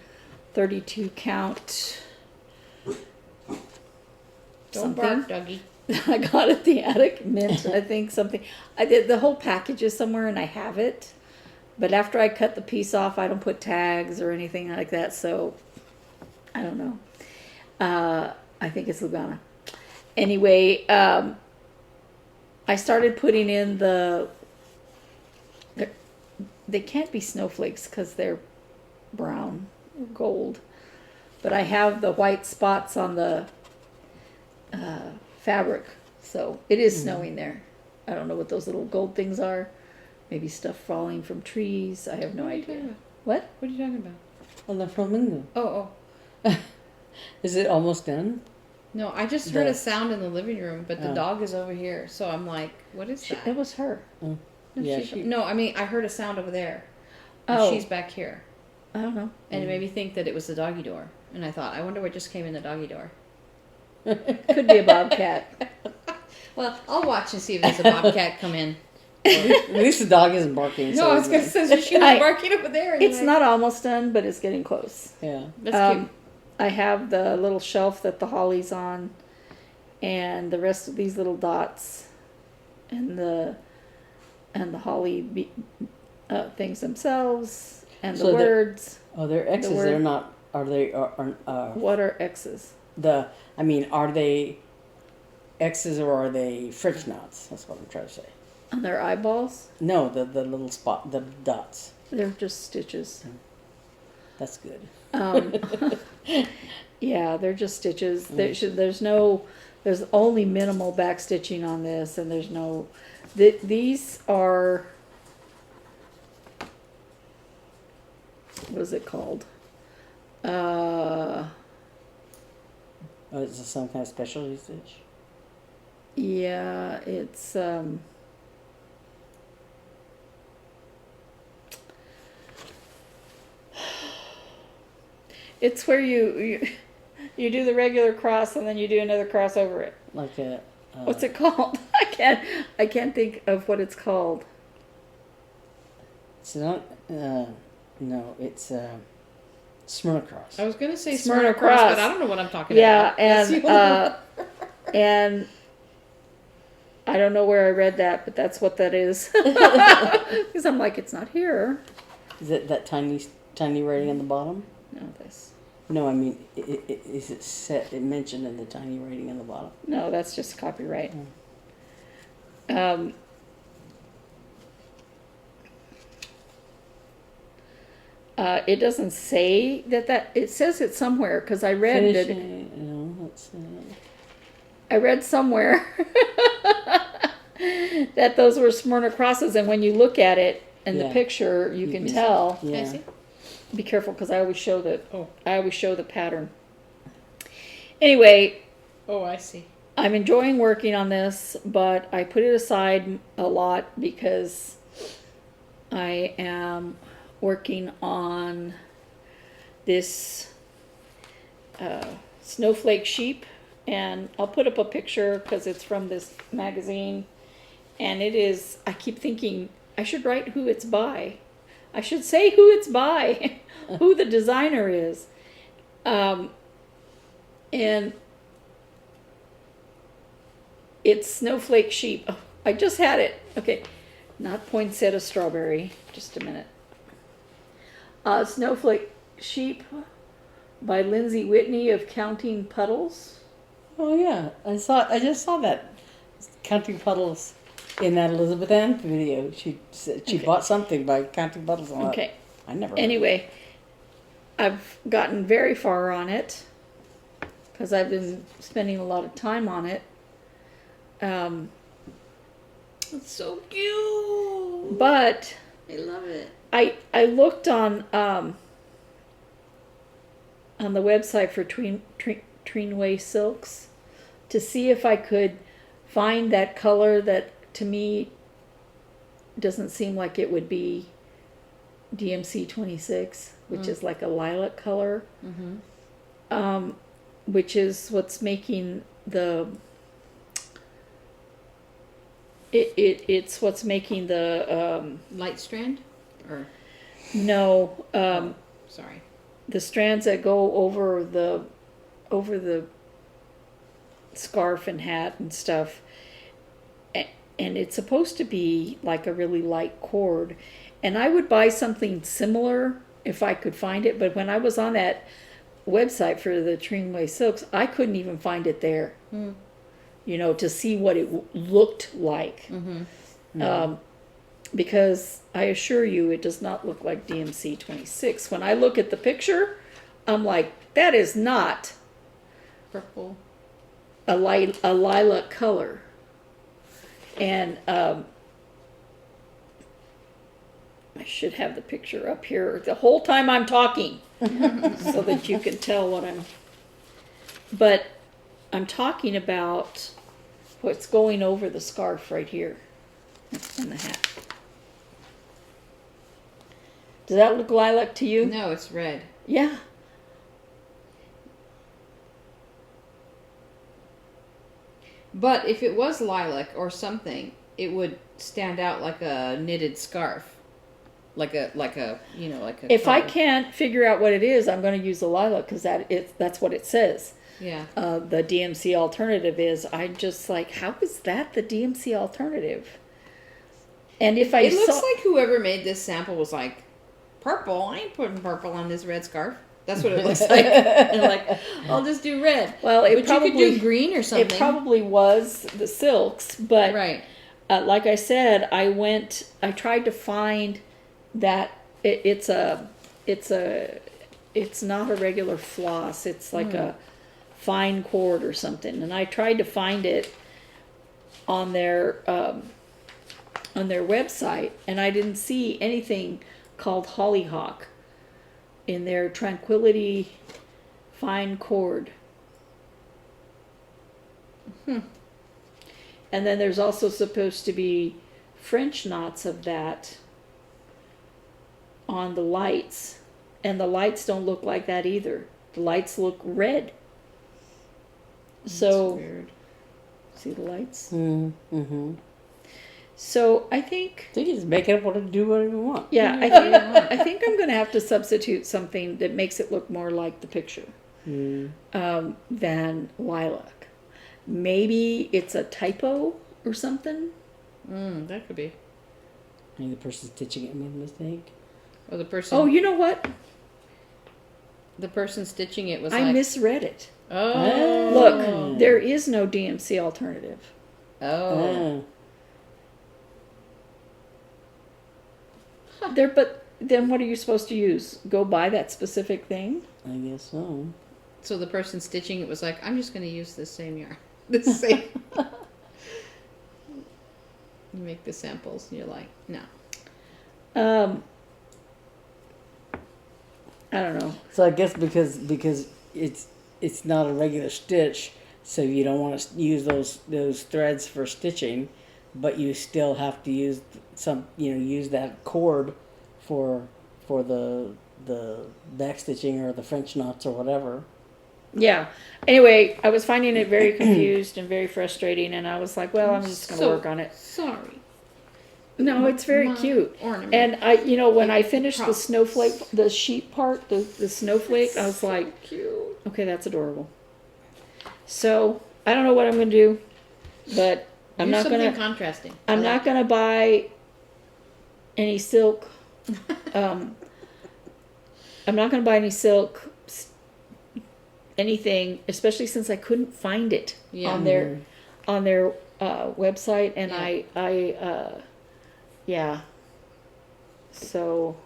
32 count Don't something. bark, doggy. I got at the attic mint, I think something. I did the whole package is somewhere and I have it, but after I cut the piece off, I don't put tags or anything like that. So I don't know. I think it's Lugana. Anyway, I started putting in they can't be snowflakes because they're brown or gold, but I have the white spots on the fabric, so it is snowing there. I don't know what those little gold things are. Maybe stuff falling from trees. I have no What are you idea. talking about? What? What are you talking about? On the flamingo. Oh. Is it almost done? No, I just heard The- a sound in the living room, but the Oh. dog is over here. So I'm like, what is that? It was her. Oh. No, Yeah, no, I mean, I heard a sound over there. And Oh. she's back here. I don't know. And it made me think that it was the doggy door. And I thought, I wonder what just came in the doggy door. Could be a bobcat. Well, I'll watch and see if there's a bobcat come in. At least the dog isn't barking. No, so I was going to it's say, she was I- barking over there. And It's then not almost done, but it's getting close. yeah. That's cute. I have the little shelf that the holly's on, and the rest of these little dots, and the holly things themselves, and the So the- words. Oh, they're X's. word- They're not. Are they? What are X's? Are they X's or are they French knots? That's what I'm trying to say. On their eyeballs? No, the little spot, the dots. They're just stitches. That's good. Yeah, they're just stitches. There's only minimal back stitching on this, and there's no. These are. What is it called? Oh, is this some kind of specialty stitch? Yeah, it's it's where you do the regular cross and then you do another cross over it. Like a. What's it called? I can't think of what it's called. It's not. No, it's Smyrna cross. I was going to say Smyrna Smyrna cross, cross. but I don't know what I'm talking Yeah, about. That's the only- and I don't know where I read that, but that's what that is. Because I'm like, it's not here. Is it that tiny writing on the bottom? No, this. No, I mean, is it set? It mentioned in the tiny writing on the bottom. No, that's just copyright. It doesn't say that. It says it somewhere because I read it. Finishing, I read somewhere that those were Smyrna crosses, and when you look at it in the Yeah. picture, you can can- tell. Can I yeah. see? Be careful because I always show the. Oh. I always show the pattern. Anyway, Oh, I see. I'm enjoying working on this, but I put it aside a lot because I am working on this snowflake sheep, and I'll put up a picture because it's from this magazine, and it is. I keep thinking I should write who it's by. I should say who it's by, who the designer is, and it's snowflake sheep. Oh, I just had it. Okay, not poinsettia strawberry. Just a minute. Snowflake sheep by Lindsay Whitney of Counting Puddles. Oh yeah, I just saw that counting puddles in that Elizabeth Ann video. She said she bought something by counting puddles. Okay. I never. Anyway, I've gotten very far on it, because I've been spending a lot of time on it. It's so cute. But I love it. I looked on the website for Trinway silks to see if I could find that color that to me doesn't seem like it would be DMC 26, which is like a lilac color, which is what's making it's what's making the Light strand? Or no, sorry. the strands that go over the scarf and hat and stuff, and it's supposed to be like a really light cord, and I would buy something similar if I could find it, but when I was on that website for the Trinway silks, I couldn't even find it there, to see what it looked like. Because I assure you, it does not look like DMC 26. When I look at the picture, I'm like, that is not Purple. a lilac color. And I should have the picture up here the whole time I'm talking so that you can tell what but I'm talking about what's going over the scarf right here and the hat. Does that look lilac to you? No, it's red. Yeah. But if it was lilac or something, it would stand out like a knitted scarf. Like a If I color. can't figure out what it is, I'm going to use the lilac because that's what it says. Yeah. The DMC alternative is. I'm just like, how is that the DMC alternative? And if It looks like whoever made this sample was like, purple? I ain't putting purple on this red scarf. That's what it looks like. And like, I'll just do red. Well, but you could do green or something. It probably was the silks, but right. Like I said, I tried to find that it's not a regular floss. It's like a fine cord or something, and I tried to find it on their website, and I didn't see anything called hollyhock in their Tranquility fine cord. And then there's also supposed to be French knots of that on the lights, and the lights don't look like that either. The lights look red. So That's weird. see the lights? Mm-hmm. So I think So you just make it up what to do whatever you want. yeah, I think I'm going to have to substitute something that makes it look more like the picture than lilac. Maybe it's a typo or something. That could be. Maybe the person stitching it made a mistake. Or the person. Oh, you know what? The person stitching it was I like. misread it. Oh. Look, there is no DMC alternative. Oh. But then what are you supposed to use? Go buy that specific thing? I guess so. So the person stitching it was like, I'm just going to use this same yarn. This same. You make the samples, and you're like, no. I don't know. So I guess because it's not a regular stitch, so you don't want to use those threads for stitching, but you still have to use use that cord for the back stitching or the French knots or whatever. Yeah. Anyway, I was finding it very confused and very frustrating, and I was like, well, I'm just going to work on it. Sorry. No, it's very cute. Ornament. And I, when I finished the snowflake, the sheep part, the snowflake, I was like, cute. okay, that's adorable. So I don't know what I'm going to do, but I'm not going to. Contrasting. I'm not going to buy any silk. I'm not going to buy any silk, anything, especially since I couldn't find it on their website, and yeah. So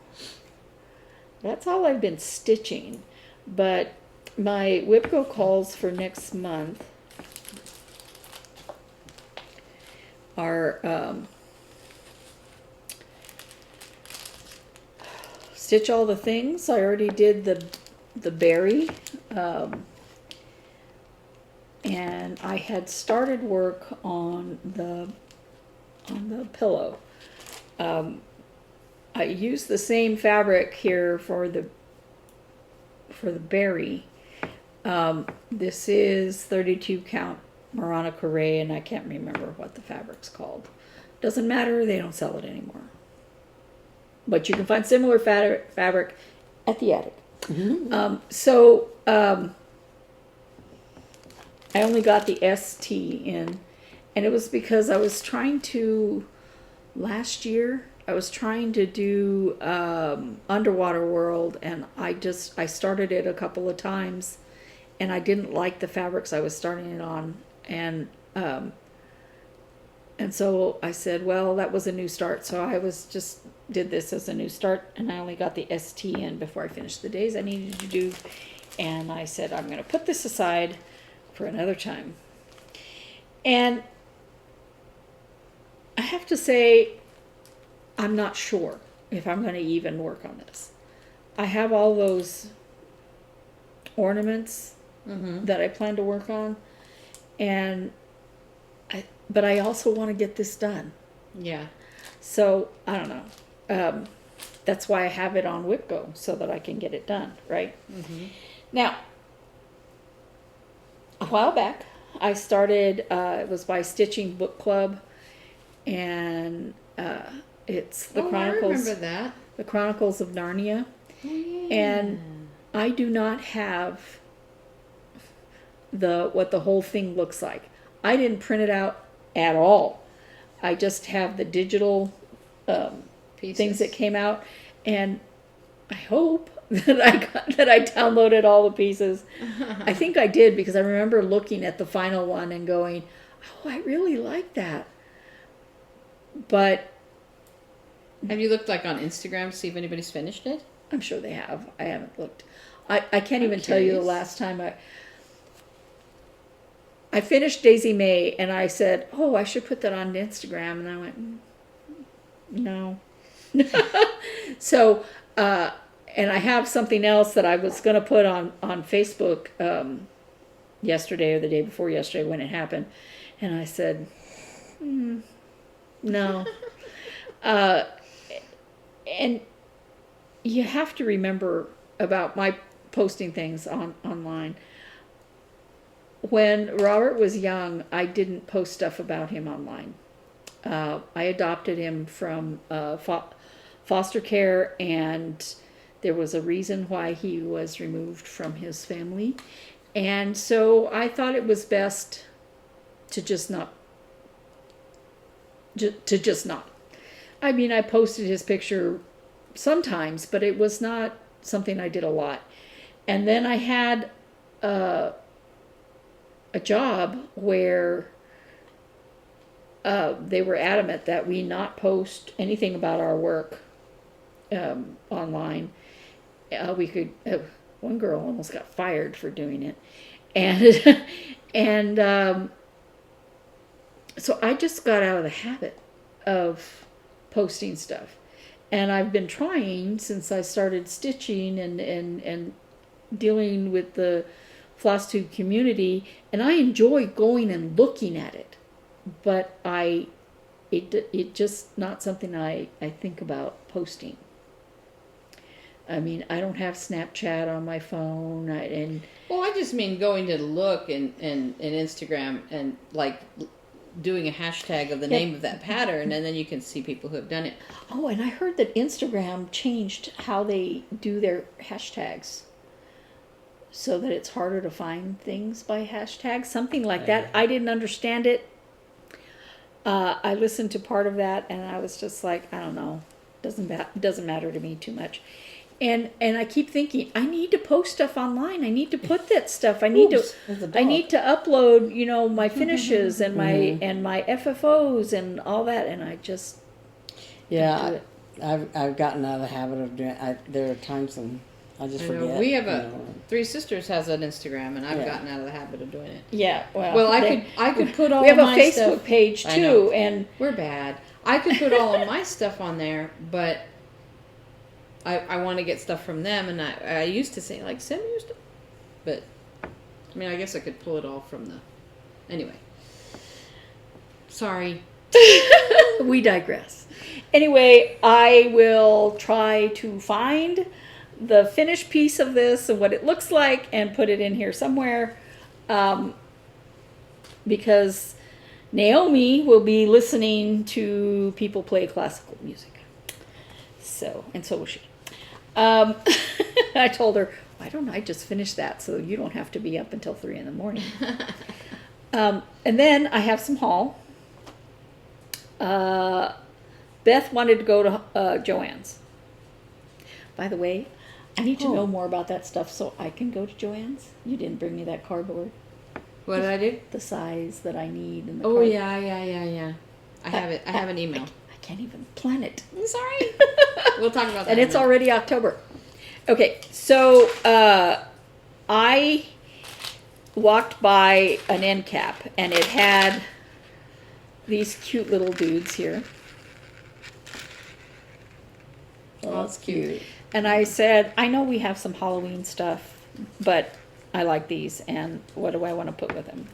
that's all I've been stitching, but my WIPGO calls for next month are stitch all the things. I already did the berry, and I had started work on the pillow. I used the same fabric here for the berry. This is 32 count Marana Corée, and I can't remember what the fabric's called. Doesn't matter, they don't sell it anymore. But you can find similar fabric at the attic. Mm-hmm. I only got the ST in, and it was because I was trying to, last year, I was trying to do Underwater World, and I started it a couple of times, and I didn't like the fabrics I was starting it on, and so I said, well, that was a new start, so I did this as a new start, and I only got the ST in before I finished the days I needed to do, and I said, I'm going to put this aside for another time. And I have to say, I'm not sure if I'm going to even work on this. I have all those ornaments that I plan to work on, but I also want to get this done. Yeah. So I don't know. That's why I have it on WIPGO, so that I can get it done, right? Mm-hmm. Now, a while back, I started, it was by Stitching Book Club, and it's the Chronicles. I remember that. The Chronicles of Narnia. Oh, yeah. And I do not have what the whole thing looks like. I didn't print it out at all. I just have the digital things that came out, and I hope that I downloaded all the pieces. I think I did, because I remember looking at the final one and going, "Oh, I really like that." But have you looked like on Instagram to see if anybody's finished it? I'm sure they have. I haven't looked. I can't even tell you the last time I finished Daisy May, and I said, "Oh, I should put that on Instagram," and I went, "No." So, and I have something else that I was going to put on Facebook yesterday or the day before yesterday when it happened, and I said, "No." And you have to remember about my posting things online. When Robert was young, I didn't post stuff about him online. I adopted him from foster care, and there was a reason why he was removed from his family. And so I thought it was best to just not. I mean, I posted his picture sometimes, but it was not something I did a lot. And then I had a job where they were adamant that we not post anything about our work online. We could. One girl almost got fired for doing it, and so I just got out of the habit of posting stuff, and I've been trying since I started stitching and dealing with the Flosstube community, and I enjoy going and looking at it, but it just not something I think about posting. I mean, I don't have Snapchat on my phone, well, I just mean going to look in Instagram and like doing a hashtag of the name of that pattern, and then you can see people who have done it. Oh, and I heard that Instagram changed how they do their hashtags, so that it's harder to find things by hashtags, something like that. I didn't understand it. I listened to part of that, and I was just like, I don't know, doesn't matter to me too much. And I keep thinking, I need to post stuff online. I need to put that stuff. I need to upload, my finishes and my FFOs and all that. And I just I've gotten out of the habit of doing. There are times when I just I forget. know. We have you a know. Three Sisters has an Instagram, and I've Yeah. gotten out of the habit of doing it. Yeah, well. Well, I could put all We have of a my Facebook stuff. page I know. too, and We're bad. I could put all of my stuff on there, but I want to get stuff from them, and I used to say, like, send me your stuff. But, I mean, I guess I could pull it all from the... Anyway. Sorry. we digress. Anyway, I will try to find the finished piece of this and what it looks like and put it in here somewhere, because Naomi will be listening to people play classical music. So, and so will she. I told her, why don't I just finish that so you don't have to be up until 3 in the morning. And then I have some haul. Beth wanted to go to Joann's. By the way, I need to know more about that stuff so I can go to Joann's. You didn't bring me that cardboard. What did I do? The size that I need and the Oh, card. yeah. I have it. I have an email. I can't even plan it. I'm sorry. We'll talk about that. And in a it's minute. already October. Okay, so I walked by an end cap and it had these cute little dudes here. Oh, that's cute. And I said, I know we have some Halloween stuff, but I like these, and what do I want to put with them?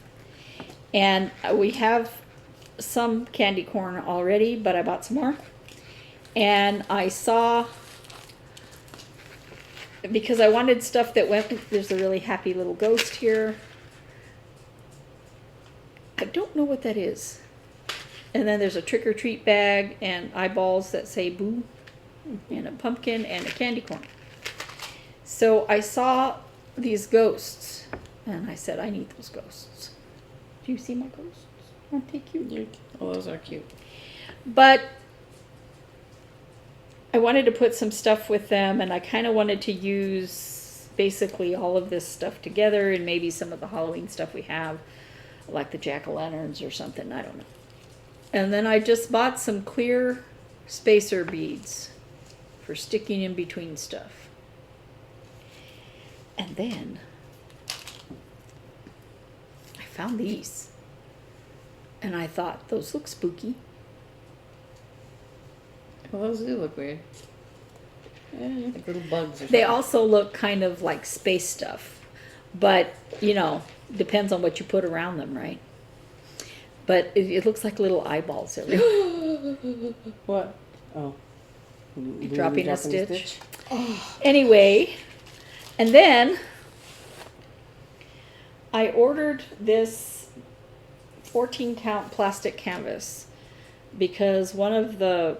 And we have some candy corn already, but I bought some more. And I saw, because I wanted stuff that went, there's a really happy little ghost here. I don't know what that is. And then there's a trick-or-treat bag and eyeballs that say boo, and a pumpkin and a candy corn. So I saw these ghosts, and I said, I need those ghosts. Do you see my ghosts? Aren't they cute? Oh, those are cute. But I wanted to put some stuff with them, and I kind of wanted to use basically all of this stuff together, and maybe some of the Halloween stuff we have, like the jack-o'-lanterns or something, I don't know. And then I just bought some clear spacer beads for sticking in between stuff. And then I found these. And I thought, those look spooky. Well, those do look weird. Like little bugs or something. They also look kind of like space stuff. But, you know, depends on what you put around them, right? But it looks like little eyeballs everywhere. What? Oh. Dropping a stitch. Anyway, and then I ordered this 14 count plastic canvas because one of the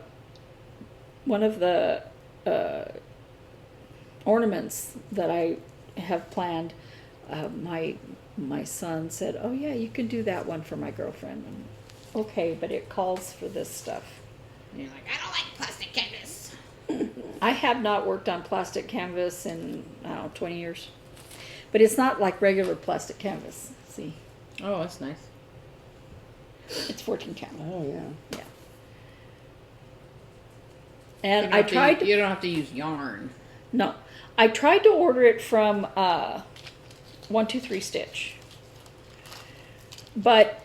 ornaments that I have planned, my son said, oh yeah, you can do that one for my girlfriend. And, okay, but it calls for this stuff. And you're like, I don't like plastic canvas. I have not worked on plastic canvas in, I don't know, 20 years. But it's not like regular plastic canvas. See, Oh, that's nice. it's 14 count. Oh, yeah. Yeah. And I tried to, You don't have to use yarn. no, I tried to order it from 123 Stitch. But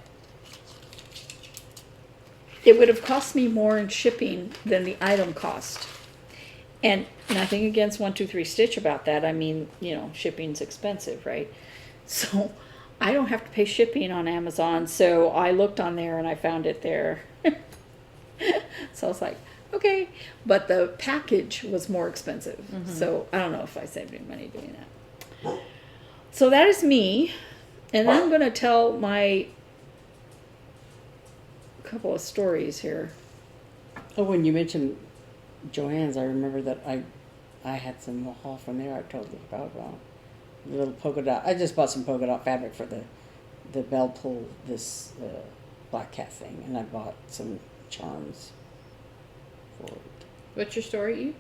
it would have cost me more in shipping than the item cost. And nothing against 123 Stitch about that. I mean, you know, shipping's expensive, right? So I don't have to pay shipping on Amazon. So I looked on there and I found it there. So I was like, okay. But the package was more expensive. Mm-hmm. So I don't know if I saved any money doing that. So that is me. And then I'm going to tell my couple of stories here. Oh, when you mentioned Joann's, I remember that I had some haul from there I totally forgot about. The little polka dot. I just bought some polka dot fabric for the bell pull, this black cat thing, and I bought some charms for it. What's your story, Eve?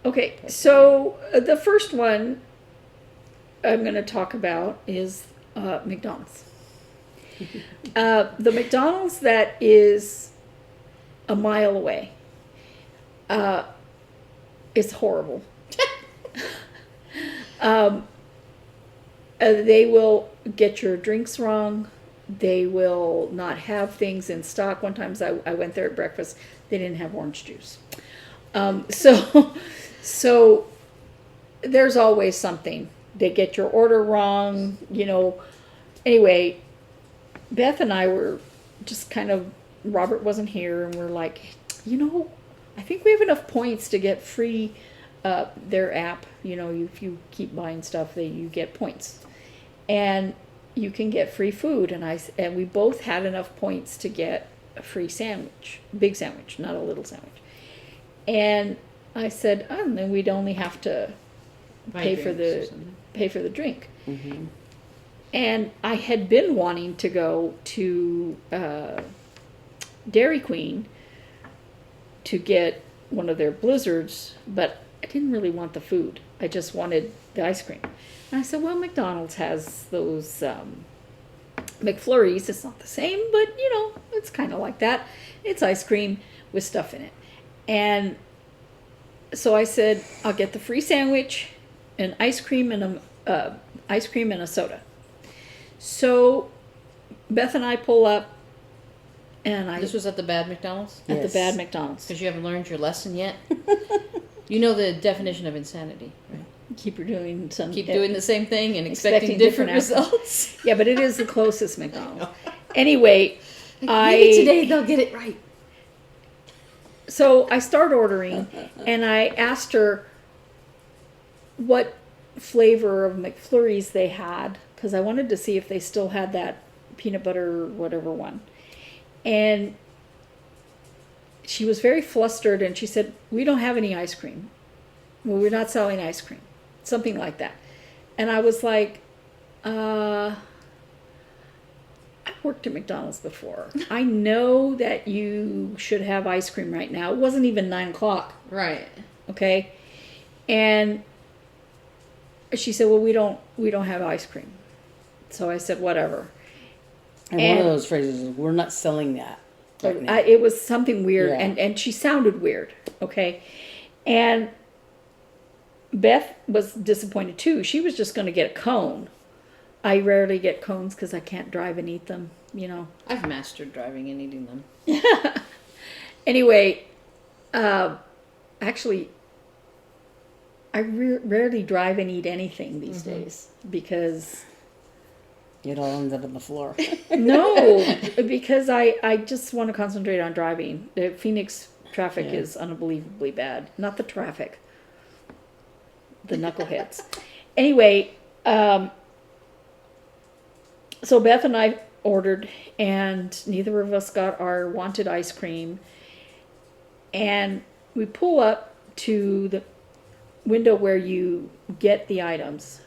Okay, so the first one I'm going to talk about is McDonald's. The McDonald's that is a mile away. It's horrible. They will get your drinks wrong. They will not have things in stock. One time I went there at breakfast, they didn't have orange juice. So there's always something. They get your order wrong, Anyway, Beth and I were just kind of, Robert wasn't here, and we're like, I think we have enough points to get free their app. If you keep buying stuff, you get points. And you can get free food. And we both had enough points to get a free sandwich, big sandwich, not a little sandwich. And I said, and then we'd only have to pay for the drink. Mm-hmm. And I had been wanting to go to Dairy Queen to get one of their blizzards, but I didn't really want the food. I just wanted the ice cream. And I said, well, McDonald's has those McFlurries. It's not the same, but, it's kind of like that. It's ice cream with stuff in it. And so I said, I'll get the free sandwich, an ice cream, and a soda. So Beth and I pull up, and This was at the bad McDonald's? At the bad McDonald's. Because you haven't learned your lesson yet? You know the definition of insanity, right? Keep doing the same thing and expecting different results. Yeah, but it is the closest McDonald's. Anyway, maybe today they'll get it right. So I start ordering, and I asked her what flavor of McFlurries they had, because I wanted to see if they still had that peanut butter whatever one. And she was very flustered, and she said, we don't have any ice cream. Well, we're not selling ice cream. Something like that. And I was like, I worked at McDonald's before. I know that you should have ice cream right now. It wasn't even 9 o'clock. Right. Okay. And she said, well, we don't have ice cream. So I said, whatever. And one of those phrases is, we're not selling that. Right now. It was something weird, Yeah. and she sounded weird, okay? And Beth was disappointed too. She was just going to get a cone. I rarely get cones because I can't drive and eat them, I've mastered driving and eating them. Anyway, actually, I rarely drive and eat anything these days because... It all ends up on the floor. No, because I just want to concentrate on driving. The Phoenix traffic is unbelievably bad. Not the traffic. The knuckleheads. Anyway, so Beth and I ordered, and neither of us got our wanted ice cream. And we pull up to the window where you get the items.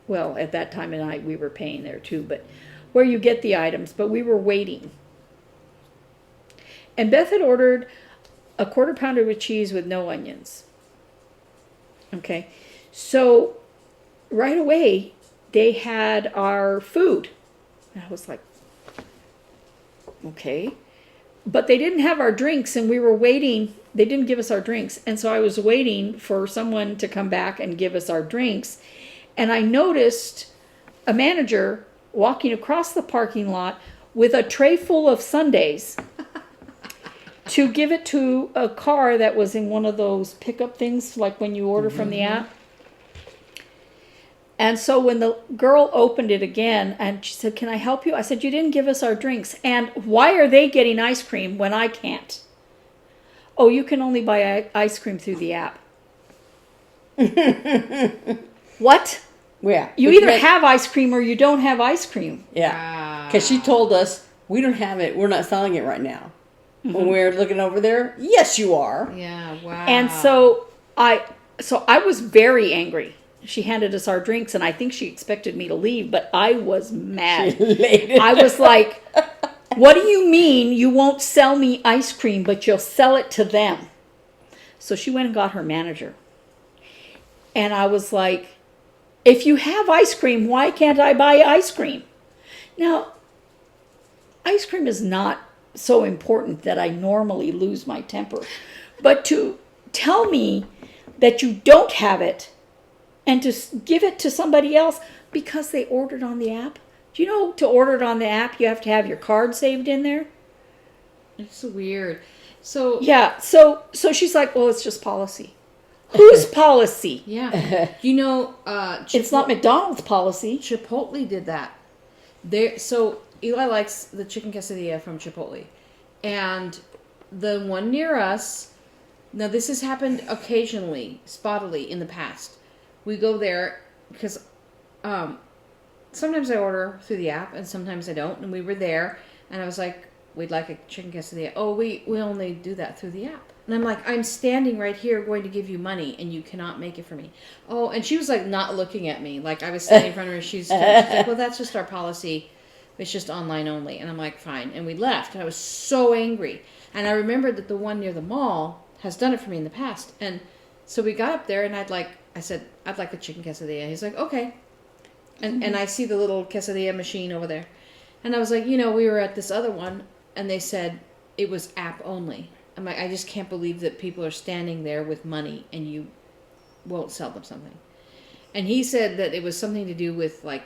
Well, at that time of night, we were paying there too, but where you get the items, but we were waiting. And Beth had ordered a 1/4 pounder with cheese with no onions. Okay, so right away, they had our food. And I was like, okay. But they didn't have our drinks, and we were waiting. They didn't give us our drinks. And so I was waiting for someone to come back and give us our drinks. And I noticed a manager walking across the parking lot with a tray full of sundaes to give it to a car that was in one of those pickup things, like when you order from the app. And so when the girl opened it again, and she said, can I help you? I said, you didn't give us our drinks. And why are they getting ice cream when I can't? Oh, you can only buy ice cream through the app. What? Yeah. You either have ice cream or you don't have ice cream. Yeah. Because she told us, we don't have it. We're not selling it right now. Mm-hmm. When we're looking over there, yes, you are. Yeah, wow. And so I was very angry. She handed us our drinks, and I think she expected me to leave, but I was mad. I was like, what do you mean you won't sell me ice cream, but you'll sell it to them? So she went and got her manager. And I was like, if you have ice cream, why can't I buy ice cream? Now, ice cream is not so important that I normally lose my temper. But to tell me that you don't have it and to give it to somebody else because they ordered on the app. Do you know to order it on the app, you have to have your card saved in there? It's weird. So Yeah, so she's like, well, it's just policy. Whose policy? yeah, you know, It's not McDonald's policy. Chipotle did that. So Eli likes the chicken quesadilla from Chipotle, and the one near us. Now this has happened occasionally, spottily in the past. We go there because sometimes I order through the app and sometimes I don't. And we were there, and I was like, "We'd like a chicken quesadilla." Oh, we only do that through the app. And I'm like, I'm standing right here going to give you money, and you cannot make it for me. Oh, and she was like not looking at me. Like I was standing in front of her. She's like, well, that's just our policy. It's just online only. And I'm like, fine. And we left. And I was so angry. And I remembered that the one near the mall has done it for me in the past. And so we got up there, and I said, I'd like a chicken quesadilla. He's like, okay. And I see the little quesadilla machine over there. And I was like, we were at this other one, and they said it was app only. I'm like, I just can't believe that people are standing there with money and you won't sell them something. And he said that it was something to do with like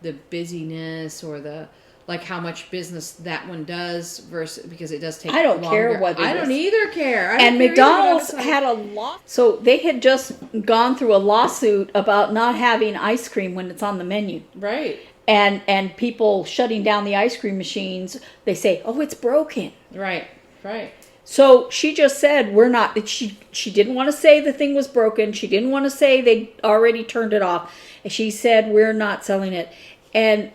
the busyness or the like how much business that one does versus because it does take. I don't longer. care what it I don't is. either care. And McDonald's had a lot. So they had just gone through a lawsuit about not having ice cream when it's on the menu. Right. And people shutting down the ice cream machines. They say, oh, it's broken. Right. So she just said we're not. She didn't want to say the thing was broken. She didn't want to say they already turned it off. And she said we're not selling it. And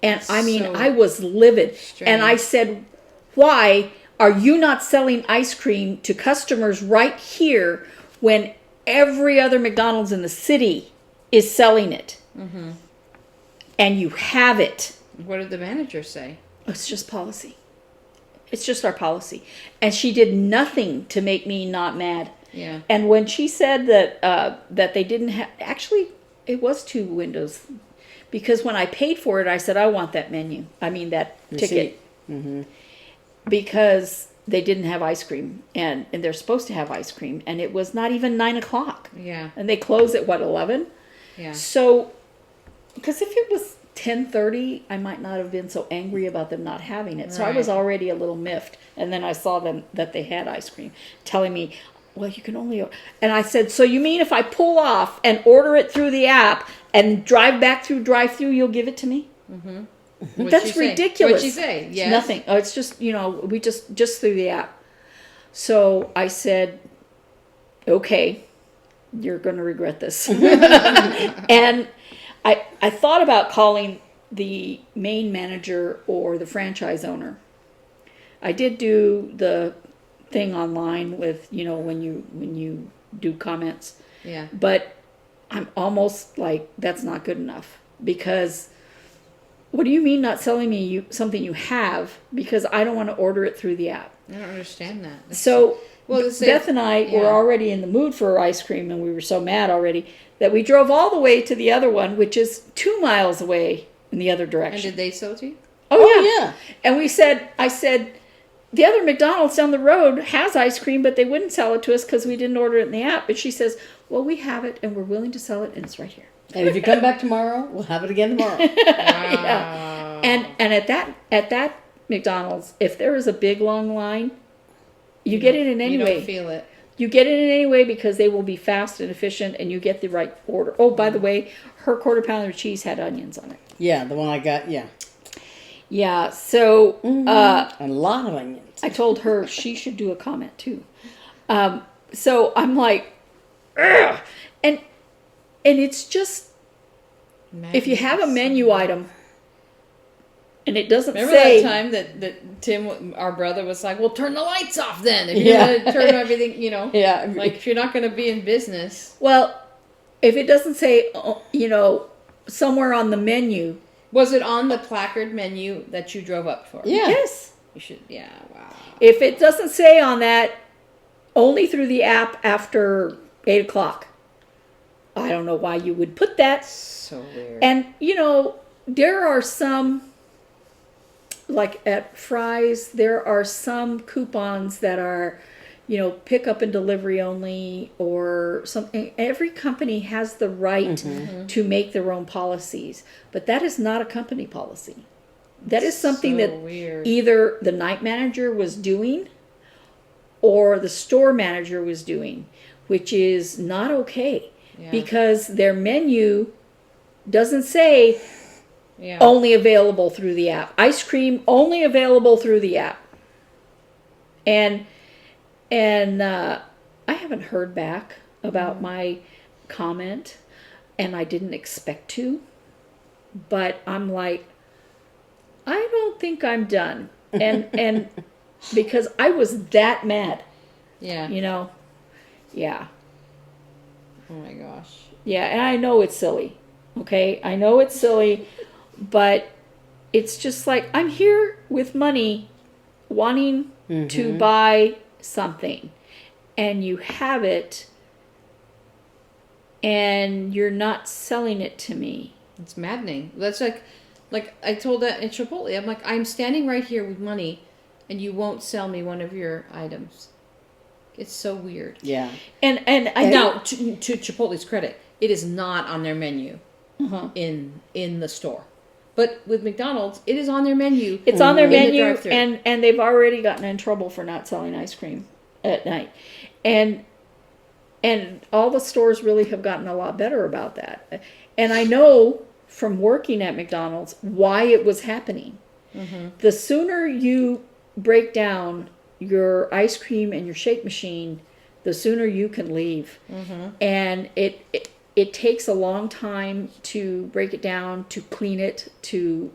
I mean, So I was livid. strange. And I said, why are you not selling ice cream to customers right here when every other McDonald's in the city is selling it? Mm-hmm. And you have it. What did the manager say? It's just policy. It's just our policy. And she did nothing to make me not mad. Yeah. And when she said that they didn't have... Actually, it was 2 windows. Because when I paid for it, I said, I want that menu. I mean, that ticket. Mm-hmm. Because they didn't have ice cream. And they're supposed to have ice cream. And it was not even 9 o'clock. Yeah. And they close at, 11? Yeah. So, because if it was 10:30, I might not have been so angry about them not having it. So I was Right. already a little miffed. And then I saw them that they had ice cream, telling me, well, you can only... And I said, so you mean if I pull off and order it through the app and drive back through drive-through, you'll give it to me? Mm-hmm. That's ridiculous. What'd she say? Yes. Nothing. Oh, it's just, we just through the app. So I said, okay, you're going to regret this. And I thought about calling the main manager or the franchise owner. I did do the thing online with, when you do comments. Yeah. But I'm almost like, that's not good enough. Because what do you mean not selling me something you have? Because I don't want to order it through the app. I don't understand that. So Well, Beth and I were already in the mood for ice cream, and we were so mad already that we drove all the way to the other one, which is 2 miles away in the other And direction. did they sell to you? Oh yeah. And I said, the other McDonald's down the road has ice cream, but they wouldn't sell it to us because we didn't order it in the app. But she says, well, we have it, and we're willing to sell it, and it's right here. And if you come back tomorrow, we'll have it again tomorrow. Wow. And at that McDonald's, if there is a big long line, you get it in any You way. don't feel it. You get it in any way because they will be fast and efficient, and you get the right order. Oh, by the way, her quarter pounder of cheese had onions on it. Yeah, the one I got, yeah. Yeah, so A lot of onions. I told her she should do a comment too. So I'm like, ugh! And it's just, if you have a menu item and it doesn't Remember say... that time that Tim, our brother, was like, well, turn the lights off then. If you're going to turn everything, Yeah. Like, if you're not going to be in business. Well, if it doesn't say, somewhere on the menu... Was it on the placard menu that you drove up for? Yeah. Yes. You should, yeah, wow. If it doesn't say on that, only through the app after 8 o'clock. I don't know why you would put that. So weird. And, there are some, like at Fry's, there are some coupons that are pick up and delivery only or something. Every company has the right to make their own policies, but that is not a company policy. That is something So that weird. either the night manager was doing or the store manager was doing, which is not okay Yeah. because their menu doesn't say Yeah. only available through the app. Ice cream only available through the app. And I haven't heard back about my comment, and I didn't expect to, but I'm like, I don't think I'm done. And because I was that mad, Yeah. Yeah. Oh my gosh. Yeah, and I know it's silly. Okay? I know it's silly, but it's just like I'm here with money wanting to buy something, and you have it and you're not selling it to me. It's maddening. That's like I told that in Chipotle. I'm like, I'm standing right here with money, and you won't sell me one of your items. It's so weird. Yeah. And I Now, to Chipotle's credit, it is not on their menu uh in the store. But with McDonald's, it is on their menu. it's on their in the menu, drive-thru. and they've already gotten in trouble for not selling ice cream at night. And all the stores really have gotten a lot better about that. And I know from working at McDonald's why it was happening. The sooner you break down your ice cream and your shake machine, the sooner you can leave. And it takes a long time to break it down, to clean it, to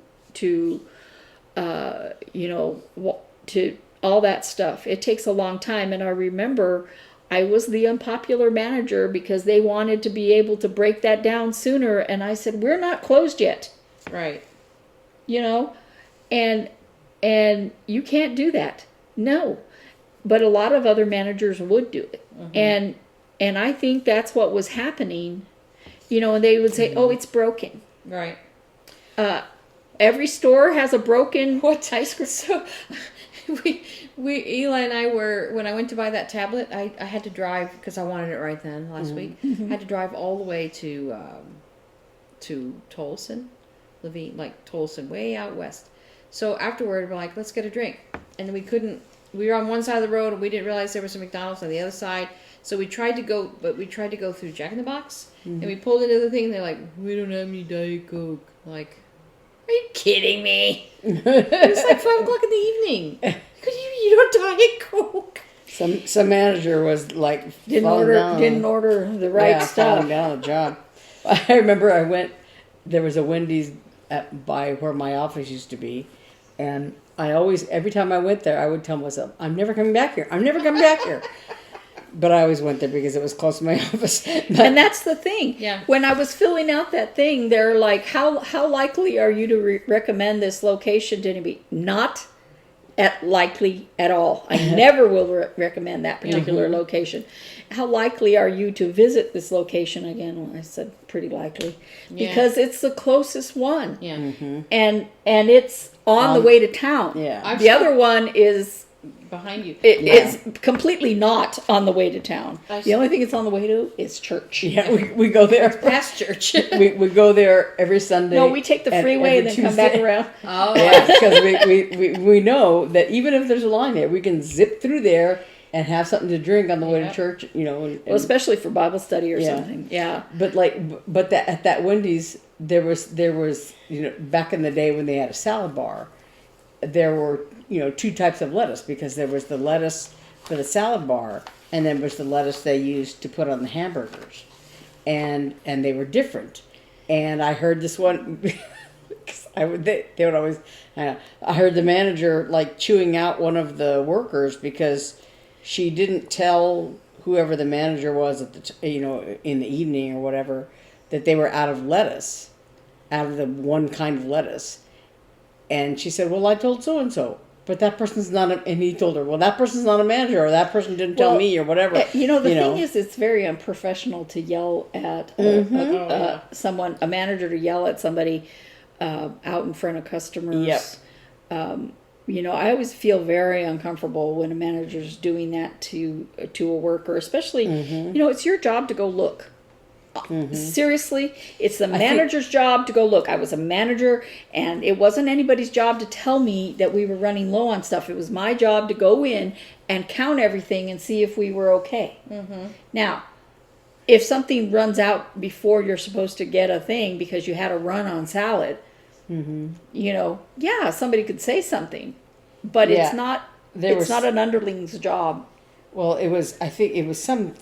all that stuff. It takes a long time. And I remember I was the unpopular manager because they wanted to be able to break that down sooner. And I said, we're not closed yet, Right. and you can't do that. No. But a lot of other managers would do it. And I think that's what was happening, and they would say, oh, it's broken. Right. Every store has a broken ice cream. So, Eli and I were, when I went to buy that tablet, I had to drive, because I wanted it right then last week. I had to drive all the way to Tolleson, Tolleson, way out west. So afterward, we're like, let's get a drink. And we were on one side of the road, and we didn't realize there was a McDonald's on the other side. So we tried to go through Jack in the Box, and we pulled into the thing, and they're like, we don't have any Diet Coke. I'm like, are you kidding me? It's like 5 o'clock in the evening. You don't Diet Coke. Some manager was like Didn't order the right stuff. falling down the job. I remember there was a Wendy's by where my office used to be, and every time I went there, I would tell myself, I'm never coming back here. I'm never coming back here. But I always went there because it was close to my office. And that's the thing. Yeah. When I was filling out that thing, they're like, how likely are you to recommend this location to anybody? Not likely at all. I never will recommend that particular location. How likely are you to visit this location again? Well, I said pretty likely. Yeah. Because it's the closest one. Yeah. And it's on the way to town. Yeah. The other one is Behind you. it's completely not on the way to town. I The only thing it's on the way to is church. Yeah, we go there. Past church. we go there every Sunday. No, we take the freeway and then come back Tuesday. around. Oh. Yeah, because we know that even if there's a line there, we can zip through there and have something to drink on the way to Yep. church. Well, especially for Bible study or Yeah. something. Yeah. But at that Wendy's there was back in the day when they had a salad bar, there were 2 types of lettuce, because there was the lettuce for the salad bar, and then there was the lettuce they used to put on the hamburgers, and they were different. And I heard this one. They would always. I heard the manager chewing out one of the workers because she didn't tell whoever the manager was at in the evening or whatever, that they were out of lettuce, out of the one kind of lettuce. And she said, well, I told so-and-so, but that person's not and he told her, well, that person's not a manager, or that person didn't tell me, or whatever. The thing is, it's very unprofessional to yell at someone, a manager to yell at somebody out in front of customers. Yep. I always feel very uncomfortable when a manager's doing that to a worker, especially, it's your job to go look. Seriously, it's the manager's job to go look. I was a manager, and it wasn't anybody's job to tell me that we were running low on stuff. It was my job to go in and count everything and see if we were okay. Now, if something runs out before you're supposed to get a thing because you had a run on salad, somebody could say something, but it's not. It's not an underling's job. Well, I think it was some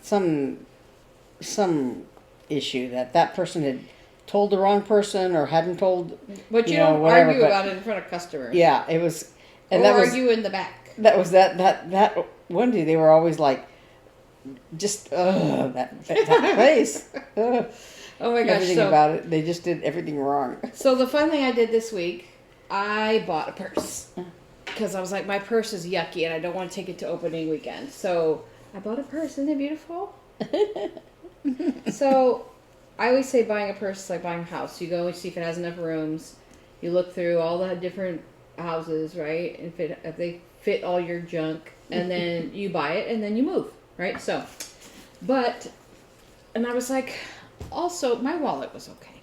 issue that person had told the wrong person or hadn't told. But you don't argue about it in front of customers. Yeah, it was. And or argue in the back. That was that one day they were always like, just that place. Oh my gosh! Everything about it, they just did everything wrong. So the fun thing I did this week, I bought a purse because I was like, my purse is yucky and I don't want to take it to opening weekend. So I bought a purse. Isn't it beautiful? So I always say buying a purse is like buying a house. You go and see if it has enough rooms. You look through all the different houses, right? If they fit all your junk, and then you buy it and then you move, right? So, and I was like, also my wallet was okay,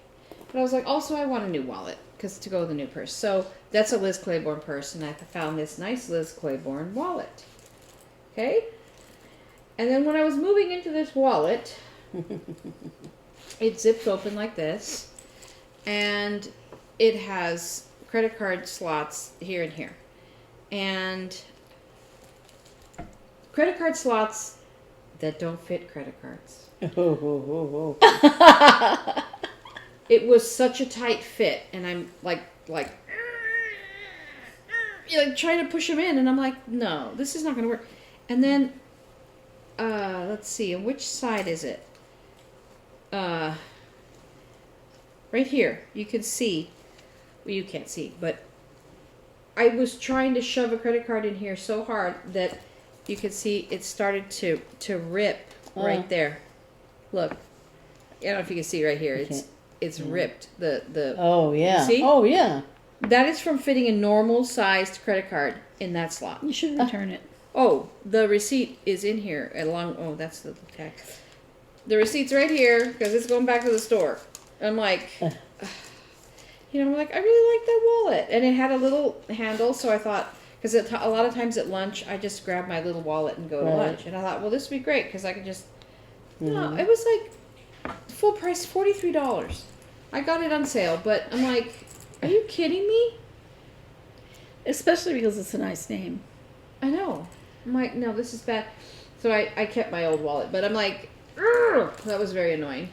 but I was like, also I want a new wallet because to go with a new purse. So that's a Liz Claiborne purse, and I found this nice Liz Claiborne wallet. Okay. And then when I was moving into this wallet, it zips open like this, and it has credit card slots here and here. And credit card slots that don't fit credit cards. It was such a tight fit, and I'm like trying to push them in, and I'm like, no, this is not going to work. And then let's see, on which side is it? Right here, you can see. Well, you can't see, but I was trying to shove a credit card in here so hard that you could see it started to rip right there. Look, I don't know if you can see right here. It's ripped. The Oh yeah. See? Oh yeah. That is from fitting a normal sized credit card in that slot. You should return it. Oh, the receipt is in here along. Oh, that's the tag. The receipt's right here because it's going back to the store. I'm like, I'm like, I really like that wallet, and it had a little handle, so I thought, because a lot of times at lunch I just grab my little wallet and go to lunch, and I thought, well, this would be great because I could just. No, it was like full price, $43. I got it on sale, but I'm like, are you kidding me? Especially because it's a nice name. I know. I'm like, no, this is bad. So I kept my old wallet, but I'm like, ugh, that was very annoying.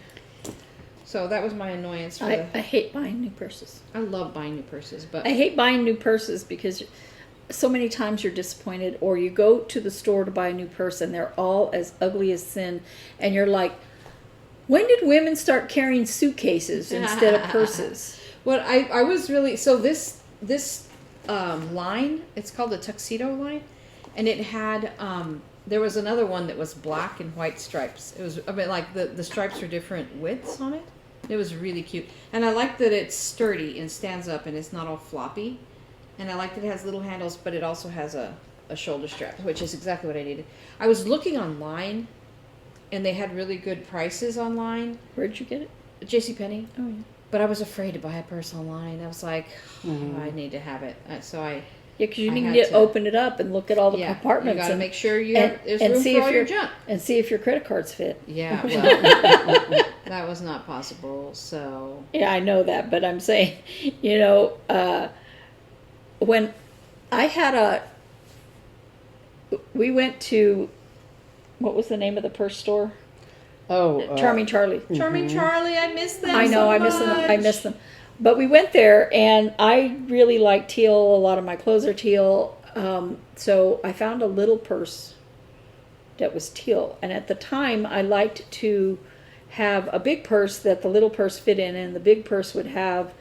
So that was my annoyance. I hate buying new purses. I love buying new purses, but I hate buying new purses because so many times you're disappointed, or you go to the store to buy a new purse and they're all as ugly as sin, and you're like, when did women start carrying suitcases instead of purses? Well, I was really, so this line, it's called the tuxedo line, and it had there was another one that was black and white stripes. It was, I mean, like the stripes are different widths on it. It was really cute, and I like that it's sturdy and stands up and it's not all floppy. And I like that it has little handles, but it also has a shoulder strap, which is exactly what I needed. I was looking online, and they had really good prices online. Where'd you get it? JCPenney. Oh, yeah. But I was afraid to buy a purse online. I was like, I need to have it. So Yeah, because you need to open it up and look at all the compartments. You got to make sure there's and room see for if all your junk. And see if your credit cards fit. Yeah, well, that was not possible, so... Yeah, I know that, but I'm saying, when I had we went to, what was the name of the purse store? Oh, Charming Charlie. Charming Charlie, I miss them. I know, so I miss them. much. I miss them. But we went there, and I really like teal. A lot of my clothes are teal. So I found a little purse that was teal. And at the time, I liked to have a big purse that the little purse fit in, and the big purse would have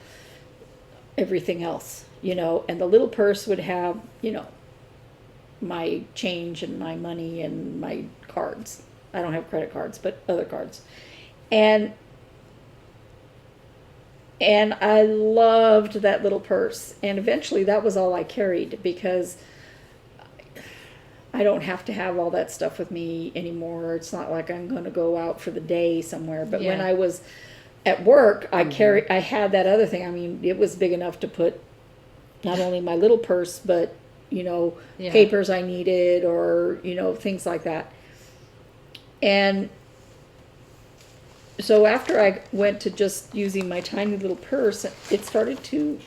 everything else, and the little purse would have, my change and my money and my cards. I don't have credit cards, but other cards. And And I loved that little purse. And eventually that was all I carried because I don't have to have all that stuff with me anymore. It's not like I'm going to go out for the day somewhere. But when Yeah. I was at work, I had that other thing. I mean, it was big enough to put not only my little purse, but, Yeah. papers I needed or, things like that. And so after I went to just using my tiny little purse, it started to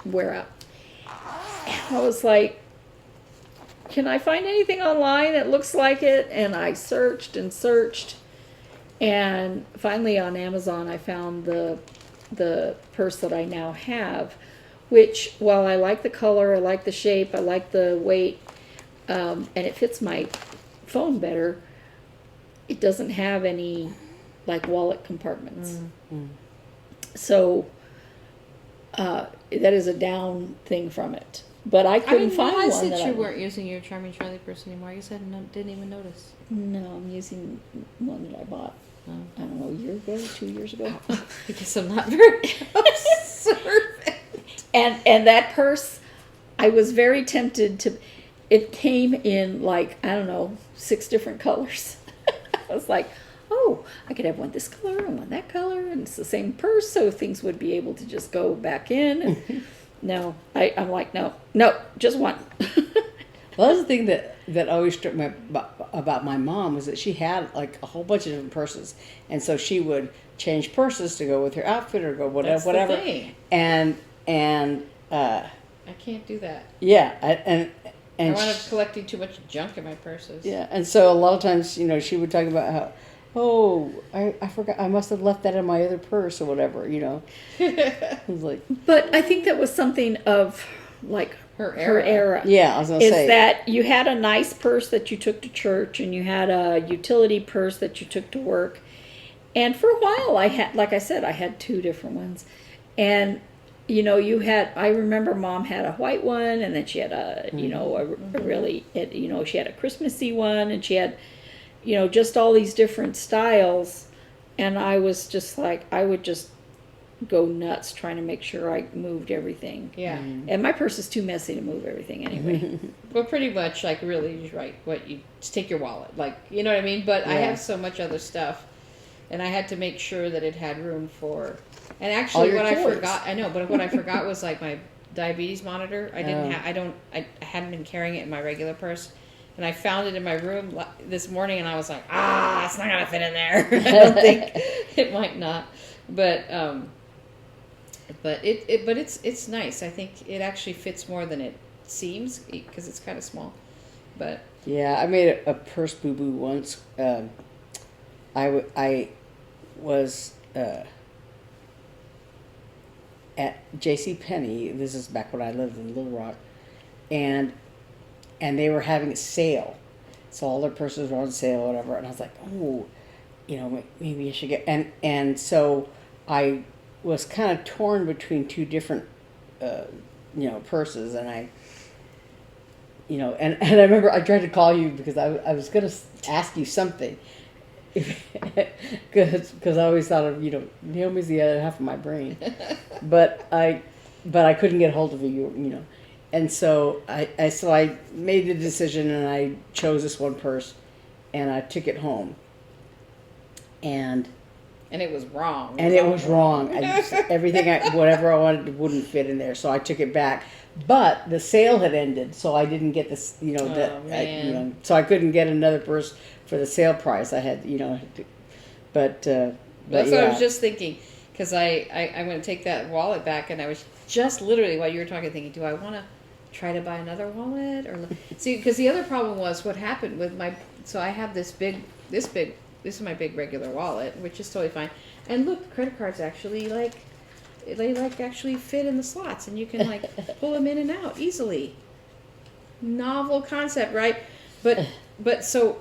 wear out. And I was like, can I find anything online that looks like it? And I searched and searched, and finally on Amazon I found the purse that I now have, which, while I like the color, I like the shape, I like the weight, and it fits my phone better, it doesn't have any like wallet compartments. So that is a down thing from it. But I couldn't find one that that you weren't using your Charming Charlie purse anymore. I guess I didn't even notice. No, I'm using one that I bought, I don't know, a year ago, 2 years ago. I guess I'm not very observant. And that purse, I was very tempted to, it came in like, I don't know, 6 different colors. I was like, oh, I could have one this color and one that color, and it's the same purse, so things would be able to just go back in. And no, I'm like, no, just one. Well, that's the thing that always struck me about my mom was that she had like a whole bunch of different purses, and so she would change purses to go with her outfit or go whatever. That's the thing. And I can't do that. yeah, I and wound up collecting too much junk in my purses. yeah, and so a lot of times, she would talk about how, oh, I forgot, I must have left that in my other purse or whatever, It was like, But I think that was something of like Her her era. yeah, I was gonna Is say that you had a nice purse that you took to church, and you had a utility purse that you took to work. And for a while, I had, like I said, I had 2 different ones. And, I remember Mom had a white one, and then she had a really, she had a Christmassy one, and she had, just all these different styles. And I was just like, I would just go nuts trying to make sure I moved everything. Yeah. And my purse is too messy to move everything anyway. Well, pretty much, like, really, right, just take your wallet. Like, you know what I mean? But I Yeah. have so much other stuff, and I had to make sure that it had room for, and actually your what I toys. forgot, I know, but what I forgot was, like, my diabetes monitor. I didn't Oh. I hadn't been carrying it in my regular purse. And I found it in my room this morning, and I was like, it's not gonna fit in there. I don't think it might not, but it's nice. I think it actually fits more than it seems because it's kind of small. But yeah, I made a purse boo boo once. I was at J.C. Penney. This is back when I lived in Little Rock, and they were having a sale, so all their purses were on sale or whatever. And I was like, oh, maybe I should get. And so I was kind of torn between 2 different, purses, and I. And I remember I tried to call you because I was going to ask you something. Because I always thought of, Naomi's the other half of my brain. but I couldn't get hold of you, And so I made the decision, and I chose this one purse, and I took it home. And it was wrong. It was wrong. Whatever I wanted wouldn't fit in there, so I took it back. But the sale had ended, so I didn't get this, so I couldn't get another purse for the sale price. I had, but that's what I was just thinking, because I'm going to take that wallet back, and I was just literally while you were talking thinking, do I want to try to buy another wallet or see? Because the other problem was what happened with so I have this is my big regular wallet, which is totally fine. And look, credit cards actually actually fit in the slots, and you can pull them in and out easily. Novel concept, right? But so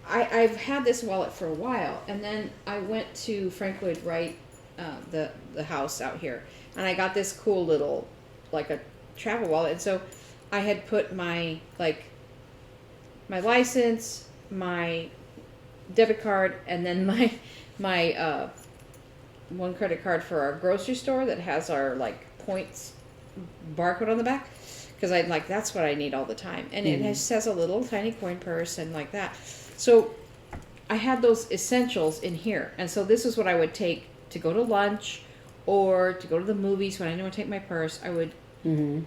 I've had this wallet for a while, and then I went to Frank Lloyd Wright, the house out here, and I got this cool little a travel wallet. And so I had put my license, my debit card, and then my one credit card for our grocery store that has our like points barcode on the back, because I'm like, that's what I need all the time, and it has a little tiny coin purse and like that. So I had those essentials in here, and so this is what I would take to go to lunch or to go to the movies when I didn't want to take my purse. I would, and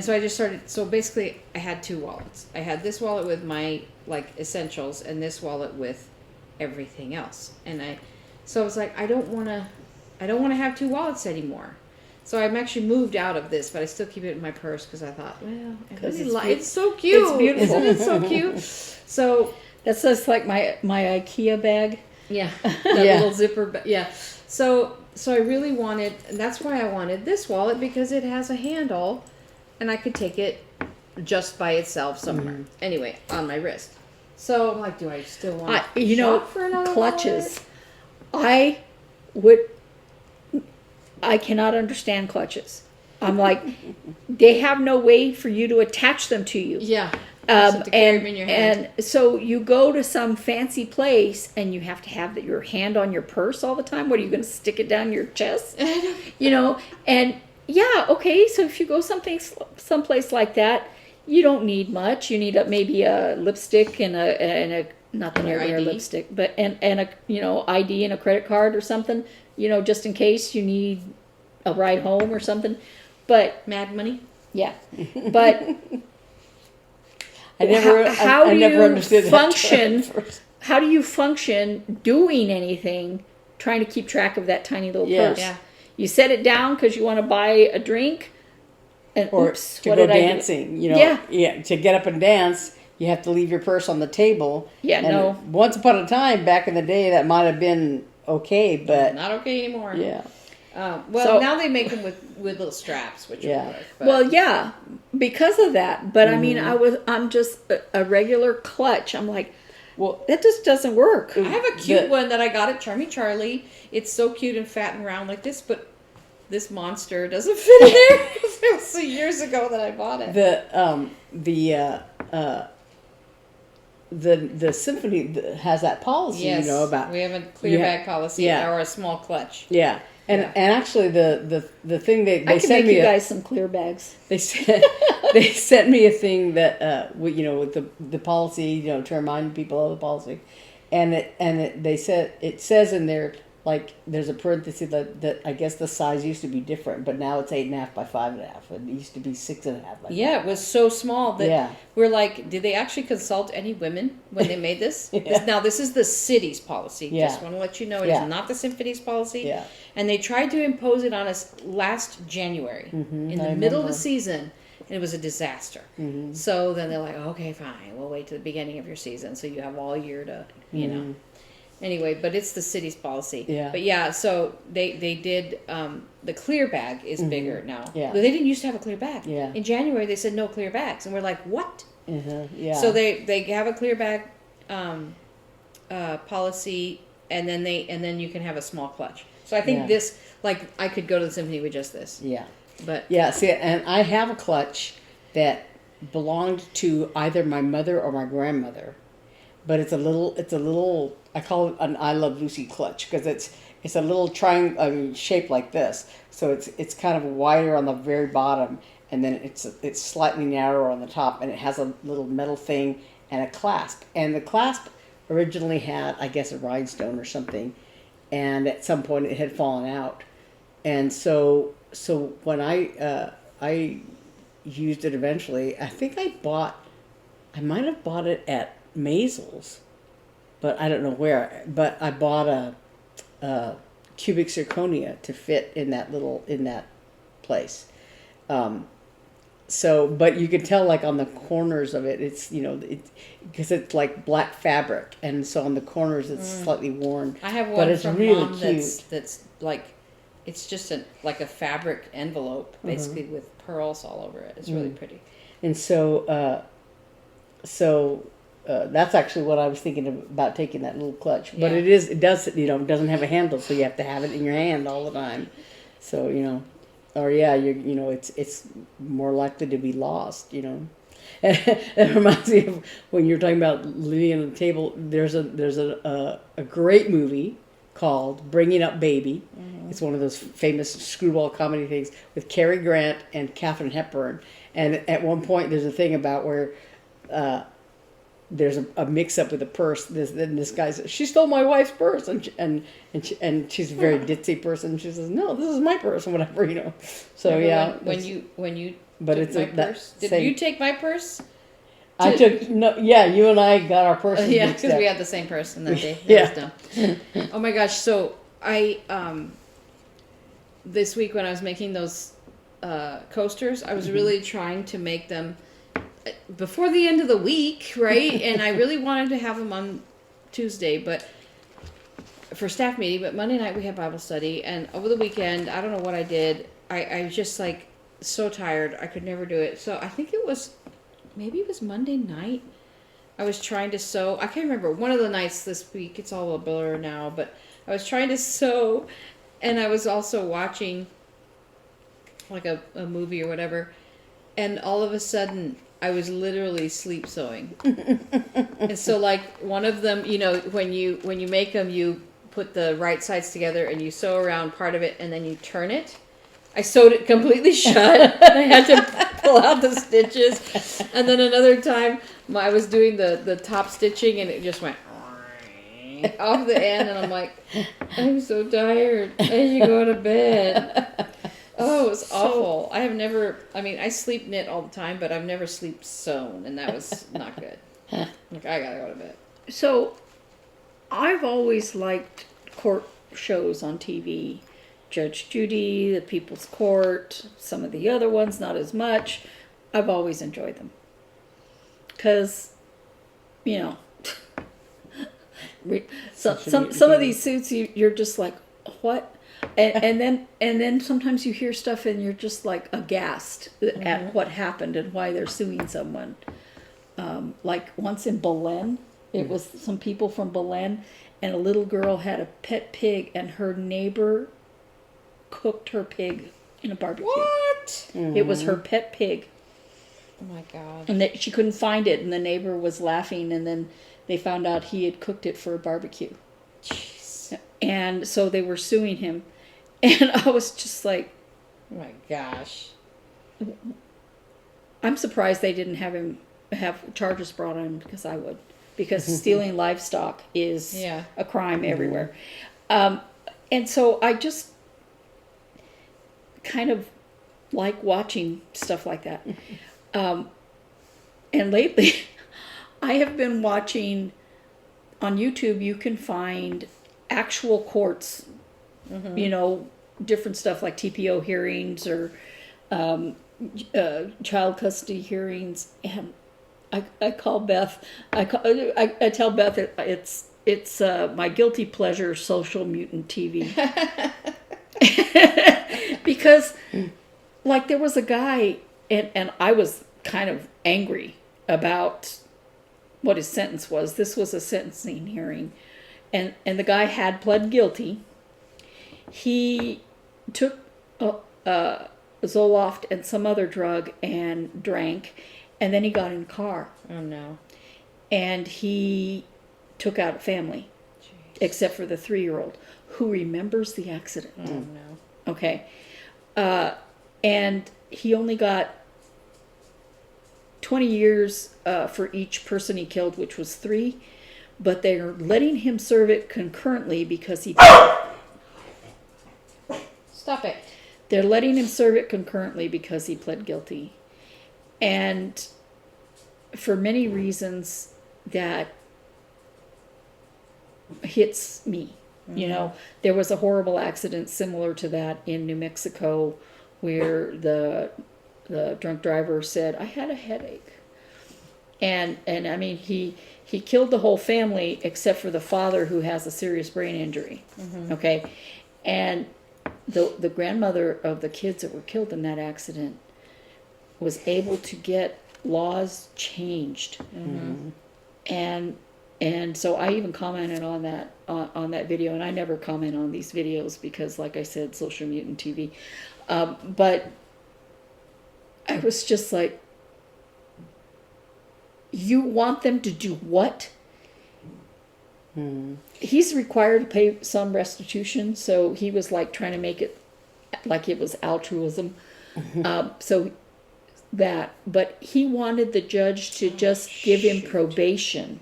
so I just started. So basically, I had 2 wallets. I had this wallet with my like essentials, and this wallet with everything else. And so I was like, I don't want to have 2 wallets anymore. So I'm actually moved out of this, but I still keep it in my purse because I thought, well, it's so cute. It's beautiful. Isn't it so cute? So That's just like my IKEA bag. yeah, that little zipper. Yeah. So I really wanted, and that's why I wanted this wallet, because it has a handle, and I could take it just by itself somewhere. Anyway, on my wrist. So I'm like, do I still want You know, for another clutches. wallet? I cannot understand clutches. I'm like, they have no way for you to attach them to you. Yeah. To carry them in your hand. And so you go to some fancy place and you have to have your hand on your purse all the time. What are you going to stick it down your chest? You know, and yeah, okay. So if you go someplace like that, you don't need much. You need maybe a lipstick and a not the near lipstick, but and a ID and a credit card or something. Just in case you need a ride home or something. But Mad Money. yeah, but. I never understood function. that How do you function doing anything, trying to keep track of that tiny little purse? Yeah. You set it down because you want to buy a drink, and or oops, to what go did I do? dancing. Yeah. To get up and dance, you have to leave your purse on the table. Yeah, and no. Once upon a time, back in the day, that might have been okay, but Not okay anymore. yeah. Well, now they make them with little straps, which Yeah. work. But Well, yeah, because of that. But I mean, I'm just a regular clutch. I'm like, Well, that just doesn't work. I have a cute one that I got at Charmy Charlie. It's so cute and fat and round like this, but this monster doesn't fit in there. It was years ago that I bought it. The symphony has that policy, Yes, about we have a clear Yeah. bag policy or a small clutch. yeah. And Yeah. and actually the thing they I can sent make me you guys some clear bags. they sent me a thing that with the policy, to remind people of the policy, and they said it says in there, like, there's a parenthesis that I guess the size used to be different, but now it's 8.5 by 5.5. It used to be 6.5 by 5. Yeah, it was so small that Yeah. we're like, did they actually consult any women when they made this? Yeah. Now, this is the city's policy. Yeah. Just want to let you know, it Yeah. is not the symphony's policy. Yeah. And they tried to impose it on us last January in the I middle of remember. the season, and it was a disaster. So then they're like, okay, fine, we'll wait to the beginning of your season, so you have all year to, Anyway, but it's the city's policy. Yeah. But yeah, so they did, the clear bag is bigger now. Yeah. But they didn't used to have a clear bag. Yeah. In January, they said no clear bags. And we're like, what? Yeah. So they have a clear bag policy, and then you can have a small clutch. So I think this, like, I could go to the symphony with just this. Yeah. But Yeah, see, and I have a clutch that belonged to either my mother or my grandmother, but it's a little, I call it an I Love Lucy clutch, because it's a little triangle, shaped like this. So it's kind of wider on the very bottom, and then it's slightly narrower on the top, and it has a little metal thing and a clasp. And the clasp originally had, I guess, a rhinestone or something, and at some point it had fallen out. And so when I used it eventually, I think I might have bought it at Maisels, but I don't know where. But I bought a cubic zirconia to fit in that place. But you can tell, like, on the corners of it, it's because it's like black fabric, and so on the corners it's slightly worn. I have but one it's from really Mom cute. that's like, it's just like a fabric envelope, basically, with pearls all over it. It's really pretty. And so that's actually what I was thinking about, taking that little clutch. But Yeah. it doesn't have a handle, so you have to have it in your hand all the time. So it's more likely to be lost. It reminds me of when you were talking about living on the table. There's a great movie called Bringing Up Baby. It's one of those famous screwball comedy things with Cary Grant and Katharine Hepburn. And at one point, there's a thing about where there's a mix-up with a purse. Then this guy says, "She stole my wife's purse," and she's a very ditzy person. She says, "No, this is my purse," or whatever, you know. So Remember when you but took it's my that purse? Did same- you take my purse? I took no. Yeah, you and I got our purses Yeah, mixed because up. we had the same person that day. That Yeah. was dumb. Oh my gosh! So I this week when I was making those coasters, I was really trying to make them before the end of the week, right? And I really wanted to have them on Tuesday, but for staff meeting. But Monday night we had Bible study, and over the weekend, I don't know what I did. I was just like so tired. I could never do it. So I think maybe it was Monday night. I was trying to sew. I can't remember. One of the nights this week. It's all a blur now, but I was trying to sew, and I was also watching like a movie or whatever, and all of a sudden I was literally sleep sewing. And so like one of them, you know, when you make them, you put the right sides together and you sew around part of it and then you turn it. I sewed it completely shut. I had to pull out the stitches. And then another time I was doing the top stitching and it just went off the end, and I'm like, I'm so tired. I should go to bed. Oh, it was awful. I have never, I mean, I sleep knit all the time, but I've never sleep sewn, and that was not good. Like, I gotta go to bed. So, I've always liked court shows on TV. Judge Judy, The People's Court, some of the other ones, not as much. I've always enjoyed them. Because, you know, some of these suits, you're just like, what? And then sometimes you hear stuff and you're just like aghast at what happened and why they're suing someone. Like once in Belen, it was some people from Belen, and a little girl had a pet pig, and her neighbor cooked her pig in a barbecue. What? It was her pet pig. Oh my God. And that she couldn't find it, and the neighbor was laughing, and then they found out he had cooked it for a barbecue. Jeez. And so they were suing him. And I was just like, Oh my gosh. I'm surprised they didn't have charges brought on him, because I would. Because stealing livestock is a crime everywhere. And so I just kind of like watching stuff like that. And lately, I have been watching on YouTube. You can find actual courts, you know, different stuff like TPO hearings or child custody hearings. And I call Beth. I tell Beth it's my guilty pleasure social mutant TV. Because like there was a guy, and I was kind of angry about what his sentence was. This was a sentencing hearing, and the guy had pled guilty. He took Zoloft and some other drug and drank, and then he got in a car. Oh no. And he took out a family. Jeez. Except for the 3-year-old who remembers the accident. Oh no. Okay. And he only got 20 years for each person he killed, which was 3. But they're letting him serve it concurrently because he... Stop it. They're letting him serve it concurrently because he pled guilty. And for many reasons that hits me. You know, there was a horrible accident similar to that in New Mexico where the drunk driver said, I had a headache. And I mean, he killed the whole family except for the father, who has a serious brain injury. Okay. And the grandmother of the kids that were killed in that accident was able to get laws changed. And so I even commented on that video, and I never comment on these videos because, like I said, social mutant TV. But I was just like, you want them to do what? he's required to pay some restitution, so he was like trying to make it like it was altruism. But he wanted the judge to just give him probation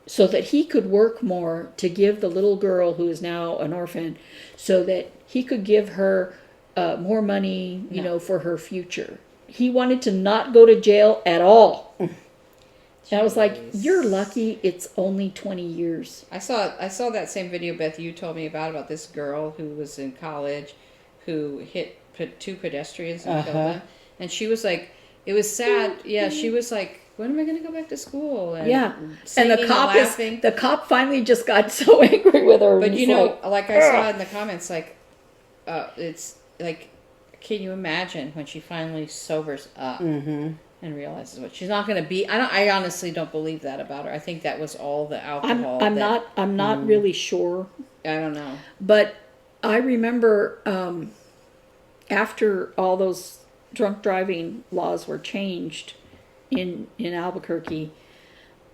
so that he could work more to give the little girl who is now an orphan, so that he could give her more money, you know, for her future. He wanted to not go to jail at all. And I was like, you're lucky it's only 20 years. I saw that same video, Beth, you told me about this girl who was in college who hit two pedestrians and killed them. And she was like, it was sad. Yeah, she was like, when am I going to go back to school? And and the cop finally just got so angry with her. But you know, like I saw in the comments, like, it's like, can you imagine when she finally sobers up and realizes what she's not going to be? I honestly don't believe that about her. I think that was all the alcohol. I'm not really sure. I don't know. But I remember after all those drunk driving laws were changed in Albuquerque,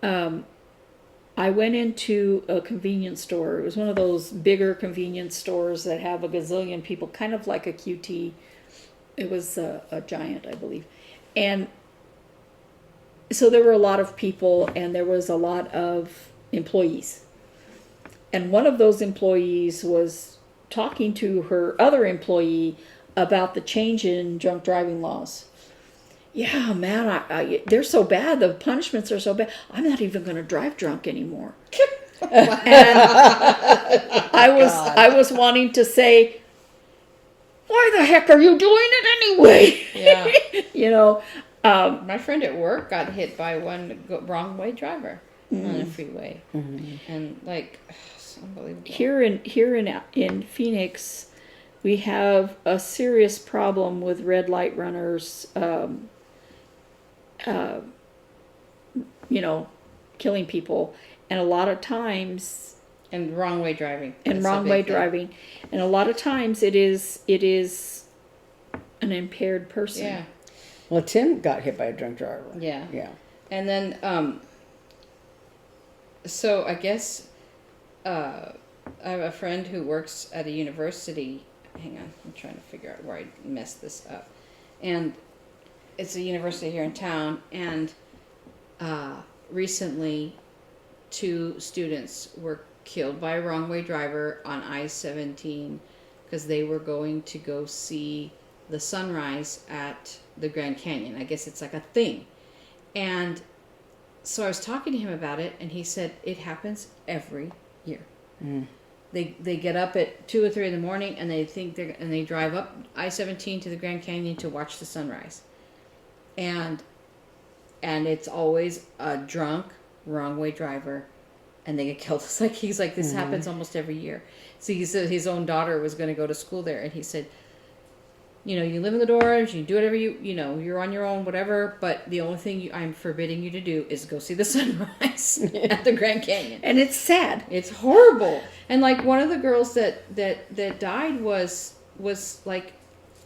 I went into a convenience store. It was one of those bigger convenience stores that have a gazillion people, kind of like a QT. It was a Giant, I believe. And so there were a lot of people, and there was a lot of employees. And one of those employees was talking to her other employee about the change in drunk driving laws. Yeah, man, they're so bad. The punishments are so bad. I'm not even going to drive drunk anymore. And I was wanting to say, why the heck are you doing it anyway? Yeah. You know. My friend at work got hit by one wrong way driver on a freeway. And like, it's unbelievable. Here in Phoenix, we have a serious problem with red light runners, you know, killing people. And a lot of times... And wrong way driving. And wrong way driving. And a lot of times it is an impaired person. Yeah. Well, Tim got hit by a drunk driver. Yeah. Yeah. And then, so I guess I have a friend who works at a university. Hang on, I'm trying to figure out where I messed this up. And it's a university here in town, and recently 2 students were killed by a wrong way driver on I-17 because they were going to go see the sunrise at the Grand Canyon. I guess it's like a thing. And so I was talking to him about it, and he said it happens every year. They get up at 2 or 3 in the morning, and they drive up I-17 to the Grand Canyon to watch the sunrise. And it's always a drunk wrong way driver, and they get killed. It's like he's like, this happens almost every year. So he said his own daughter was going to go to school there, and he said, you know, you live in the dorms, you do whatever you know, you're on your own, whatever, but the only thing I'm forbidding you to do is go see the sunrise at the Grand Canyon. And it's sad. It's horrible. And like one of the girls that died was like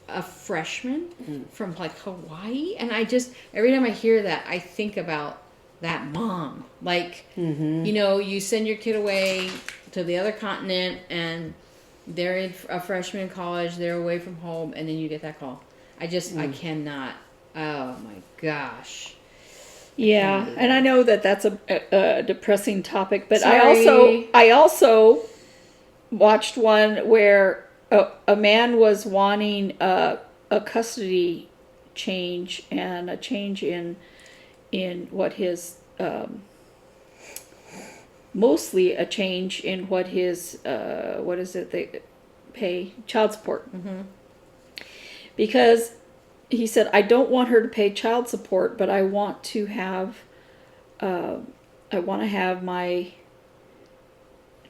a freshman from like Hawaii. And I just, every time I hear that, I think about that mom. Like, you know, you send your kid away to the other continent, and they're in a freshman in college, they're away from home, and then you get that call. I cannot. Oh my gosh. Yeah, and I know that's a depressing topic, but Sorry. I also watched one where a man was wanting a custody change and a change in what his mostly a change in what his what is it they pay child support, because he said, I don't want her to pay child support, but I want to have my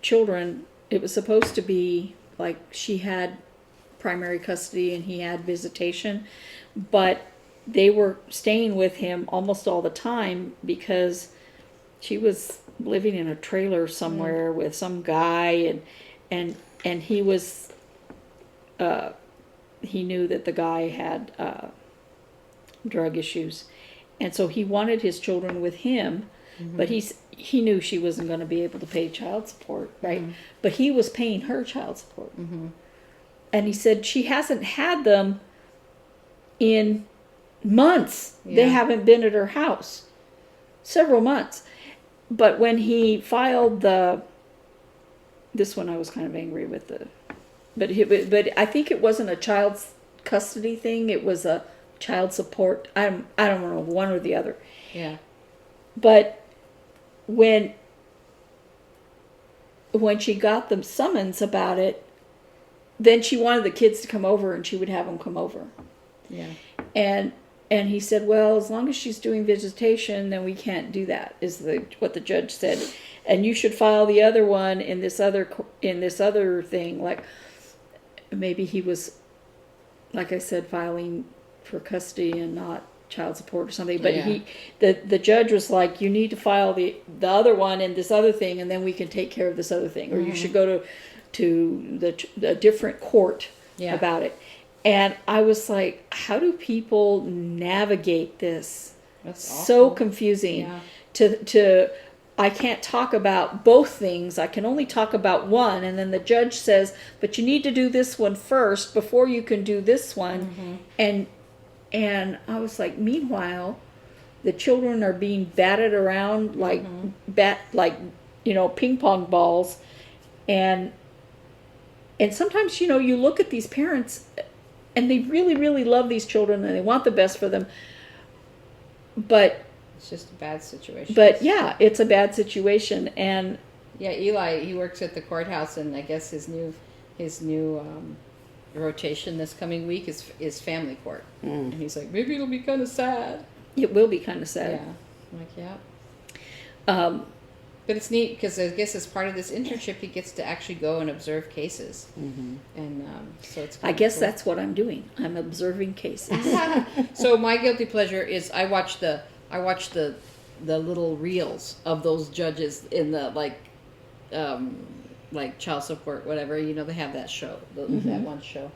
children. It was supposed to be like she had primary custody and he had visitation, but they were staying with him almost all the time because she was living in a trailer somewhere with some guy, and he was he knew that the guy had drug issues, and so he wanted his children with him, but he knew she wasn't going to be able to pay child support, right? But he was paying her child support. And he said she hasn't had them in months. They haven't been at her house. Several months. But when he filed this one I was kind of angry with but I think it wasn't a child's custody thing, it was a child support. I don't know, one or the other. Yeah. But when she got the summons about it, then she wanted the kids to come over, and she would have them come over. Yeah. And he said, well, as long as she's doing visitation, then we can't do that, is what the judge said. And you should file the other one in this other thing. Like, maybe he was, like I said, filing for custody and not child support or something. But the judge was like, you need to file the other one in this other thing, and then we can take care of this other thing. Or you should go to the different court about it. And I was like, how do people navigate this? That's so awful. Confusing. Yeah. I can't talk about both things. I can only talk about one. And then the judge says, but you need to do this one first before you can do this one. And I was like, meanwhile, the children are being batted around like ping pong balls. And sometimes, you look at these parents and they really, really love these children and they want the best for them. But it's just a bad situation. But yeah, it's a bad situation. And yeah, Eli, he works at the courthouse, and I guess his new rotation this coming week is family court. And he's like, maybe it'll be kind of sad. It will be kind of sad. Yeah. I'm like, yeah. But it's neat because I guess as part of this internship, he gets to actually go and observe cases, and so it's. I guess that's what I'm doing. I'm observing cases. So my guilty pleasure is I watch the little reels of those judges in the like child support, whatever. They have that show, that one show.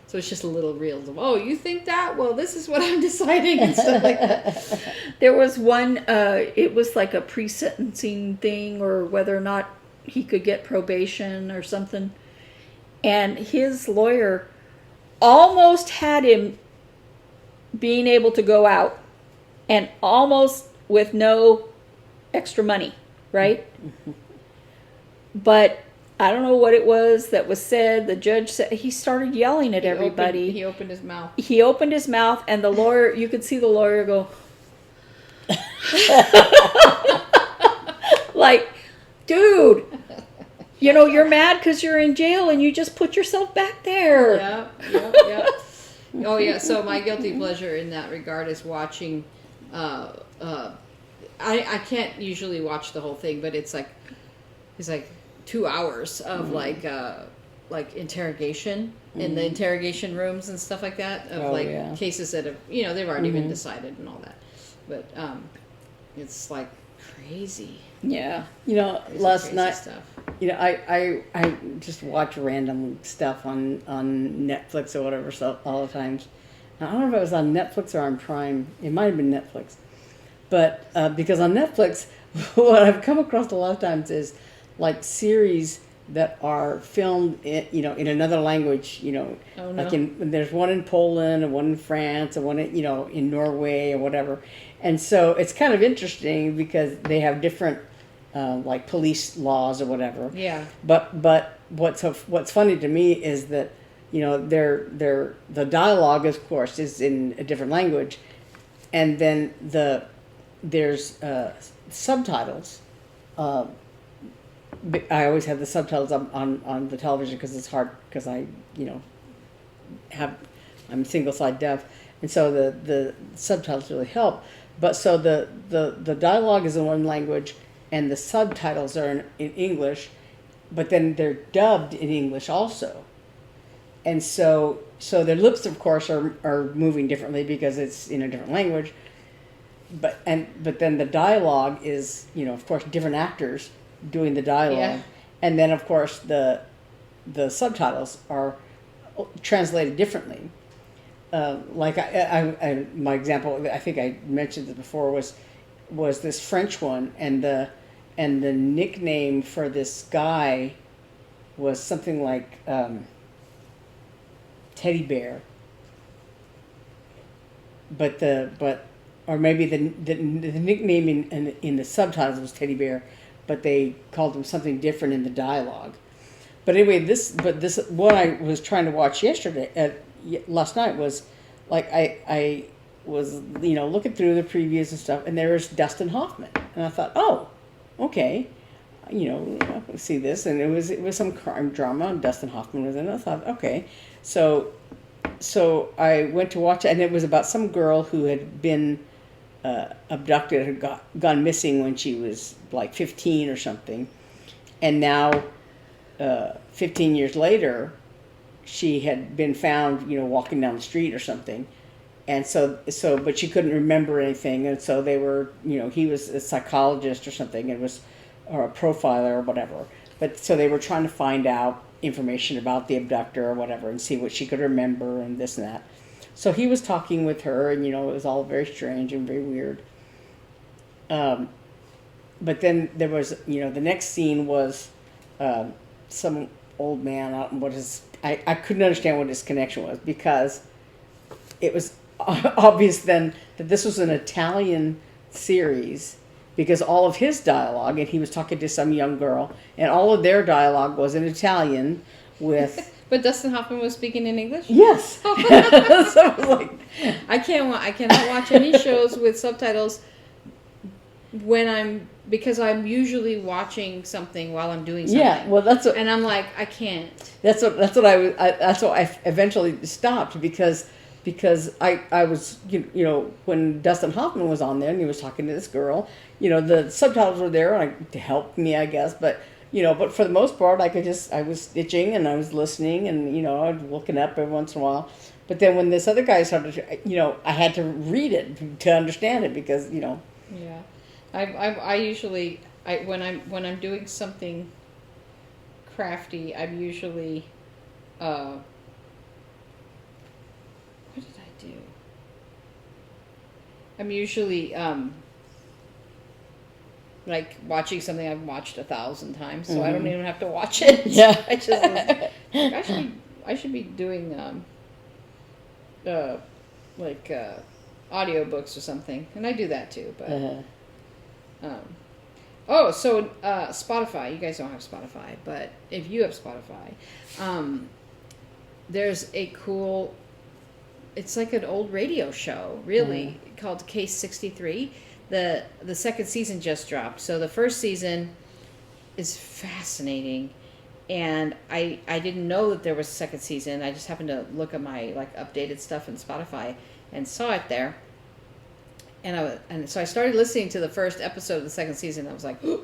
So it's just a little reels of, oh, you think that? Well, this is what I'm deciding and stuff like that. There was one, it was like a pre-sentencing thing, or whether or not he could get probation or something. And his lawyer almost had him being able to go out, and almost with no extra money, right? But I don't know what it was that was said. The judge said, he started yelling at everybody. He opened his mouth. He opened his mouth, and the lawyer, you could see the lawyer go, like, dude, you're mad because you're in jail and you just put yourself back there. Yeah. Oh, yeah. So my guilty pleasure in that regard is watching, I can't usually watch the whole thing, but it's like 2 hours of like interrogation in the interrogation rooms and stuff like that of cases that have they've already been decided and all that, but it's like crazy. Yeah. Last night stuff. I just watch random stuff on Netflix or whatever stuff all the times. I don't know if it was on Netflix or on Prime. It might have been Netflix, but because on Netflix, what I've come across a lot of times is like series that are filmed in another language, like there's one in Poland and one in France and one in Norway or whatever. And so it's kind of interesting because they have different like police laws or whatever. Yeah. But what's funny to me is that the dialogue, of course, is in a different language, and then there's subtitles. I always have the subtitles on the television because it's hard, because I'm single side deaf, and so the subtitles really help. But so the dialogue is in one language and the subtitles are in English, but then they're dubbed in English also. And so their lips, of course, are moving differently because it's in a different language. But then the dialogue is, of course, different actors doing the dialogue, and then of course the subtitles are translated differently. Like my example, I think I mentioned it before, was was this French one, and the nickname for this guy was something like Teddy Bear. Or maybe the nickname in the subtitles was Teddy Bear, but they called him something different in the dialogue. But anyway, this what I was trying to watch last night was like I was looking through the previews and stuff, and there was Dustin Hoffman, and I thought, oh, okay, I see this, and it was some crime drama, and Dustin Hoffman was in it. I thought, okay, so I went to watch it, and it was about some girl who had been abducted, had gone missing when she was like 15 or something, and now 15 years later, she had been found, walking down the street or something, and but she couldn't remember anything, and so they were, he was a psychologist or something, or a profiler or whatever, but so they were trying to find out information about the abductor or whatever, and see what she could remember and this and that. So he was talking with her, and it was all very strange and very weird. But then there was, the next scene was some old man. I couldn't understand what his connection was, because it was obvious then that this was an Italian series, because all of his dialogue, and he was talking to some young girl, and all of their dialogue was in Italian with. But Dustin Hoffman was speaking in English? Yes. So it was like, I cannot watch any shows with subtitles because I'm usually watching something while I'm doing something. Yeah, well, and I'm like, I can't. That's what I eventually stopped, because I was, when Dustin Hoffman was on there and he was talking to this girl, the subtitles were there to help me, I guess, but for the most part, I was stitching and I was listening, and I was looking up every once in a while. But then when this other guy started, I had to read it to understand it, because Yeah, I usually when I'm doing something crafty, I'm usually what did I do? I'm usually like watching something I've watched 1,000 times, so I don't even have to watch it. Yeah. I should be doing like audiobooks or something, and I do that too. But Spotify. You guys don't have Spotify, but if you have Spotify, there's a cool. It's like an old radio show, really, called Case 63. The second season just dropped. So the first season is fascinating, and I didn't know that there was a second season. I just happened to look at my updated stuff in Spotify and saw it there. And so I started listening to the first episode of the second season. I was like, I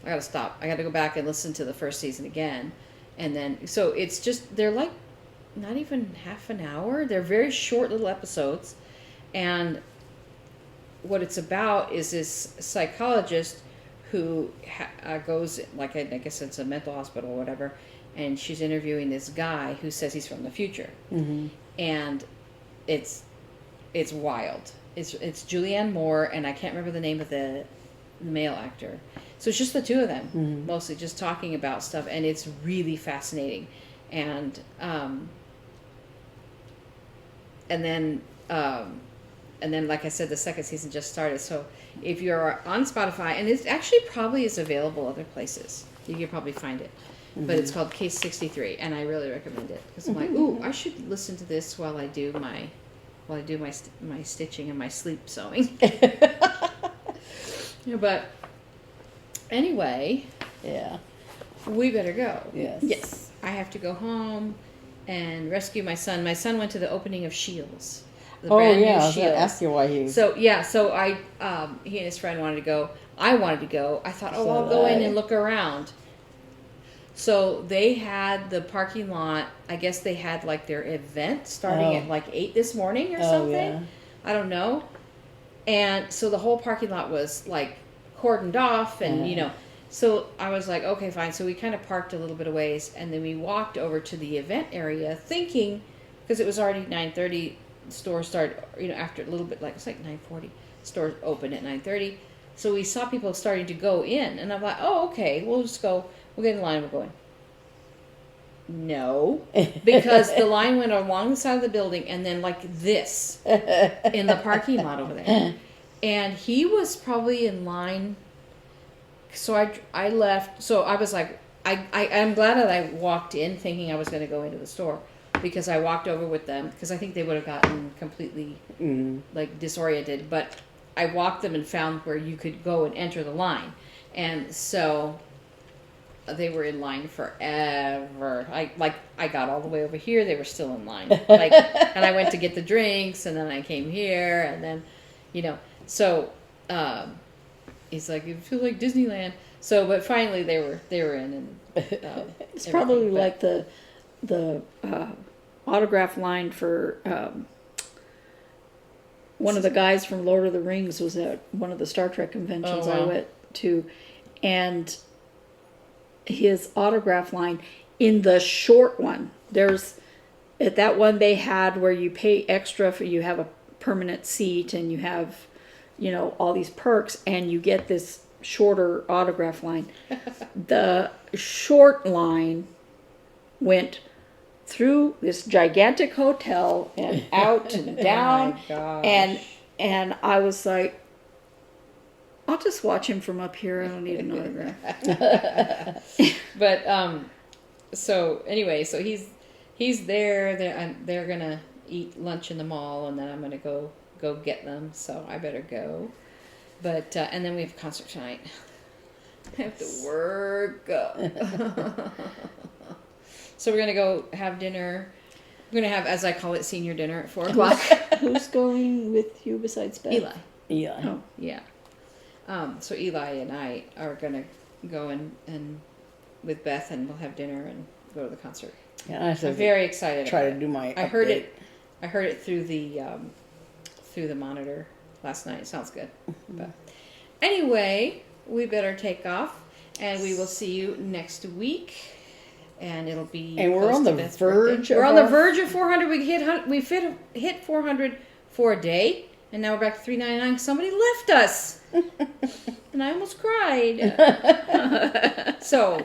gotta stop. I gotta go back and listen to the first season again. And then so it's just, they're like not even half an hour. They're very short little episodes, and what it's about is this psychologist who goes, I guess it's a mental hospital or whatever, and she's interviewing this guy who says he's from the future. Mm-hmm. And it's wild. It's Julianne Moore, and I can't remember the name of the male actor. So it's just the two of them, mostly just talking about stuff, and it's really fascinating. And then, like I said, the second season just started. So if you're on Spotify, and it actually probably is available other places, you can probably find it. But it's called Case 63, and I really recommend it, because I'm like, ooh, I should listen to this while I do my stitching and my sleep sewing. But anyway, yeah, we better go. Yes. I have to go home and rescue my son. My son went to the opening of Shields. Brand new I was Shields. asking why he. So he and his friend wanted to go. I wanted to go. I thought, I'll go in and look around. So they had the parking lot. I guess they had their event starting at 8 this morning or something. Yeah. I don't know. And so the whole parking lot was cordoned off, and So I was like, okay, fine. So we kind of parked a little bit of ways, and then we walked over to the event area, thinking, because it was already 9:30. Stores start, after a little bit, it's 9:40. Stores open at 9:30. So we saw people starting to go in, and I'm like, oh, okay, we'll just go. We'll get in line. We're going. No, because the line went along the side of the building and then like this in the parking lot over there. And he was probably in line. So I left. So I was like, I'm glad that I walked in thinking I was going to go into the store, because I walked over with them, because I think they would have gotten completely like disoriented. But I walked them and found where you could go and enter the line. And so they were in line forever. I got all the way over here. They were still in line. And I went to get the drinks, and then I came here, and then, so he's like, "You feel like Disneyland." So, but finally they were in, and it's probably like the autograph line for one of the guys from Lord of the Rings was at one of the Star Trek conventions I went to, and his autograph line in the short one, there's at that one they had where you pay extra for, you have a permanent seat and you have all these perks, and you get this shorter autograph line. The short line went through this gigantic hotel and out and down. Oh my gosh. And I was like, I'll just watch him from up here. I don't need an autograph. But so anyway, so he's there. They're gonna eat lunch in the mall, and then I'm gonna go get them. So I better go. But and then we have a concert tonight. I have to work. So we're gonna go have dinner. We're gonna have, as I call it, senior dinner at 4:00. Who's going with you besides Beth? Eli. Oh. Yeah. So Eli and I are gonna go and with Beth, and we'll have dinner and go to the concert. Yeah, I have to I'm very excited. try about to it. do my. I heard update. I heard it through the monitor last night. It sounds good. But anyway, we better take off, and we will see you next week. And it'll be. And we're close on to the Beth's verge. birthday. We're on the verge of 400. We hit 400 for a day, and now we're back to 399. Somebody left us, and I almost cried. So,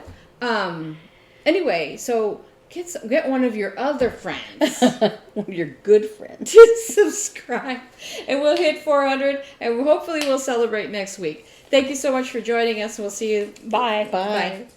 anyway, so get one of your other friends, Your good friend. to subscribe, and we'll hit 400, and hopefully we'll celebrate next week. Thank you so much for joining us. We'll see you. Bye. Bye.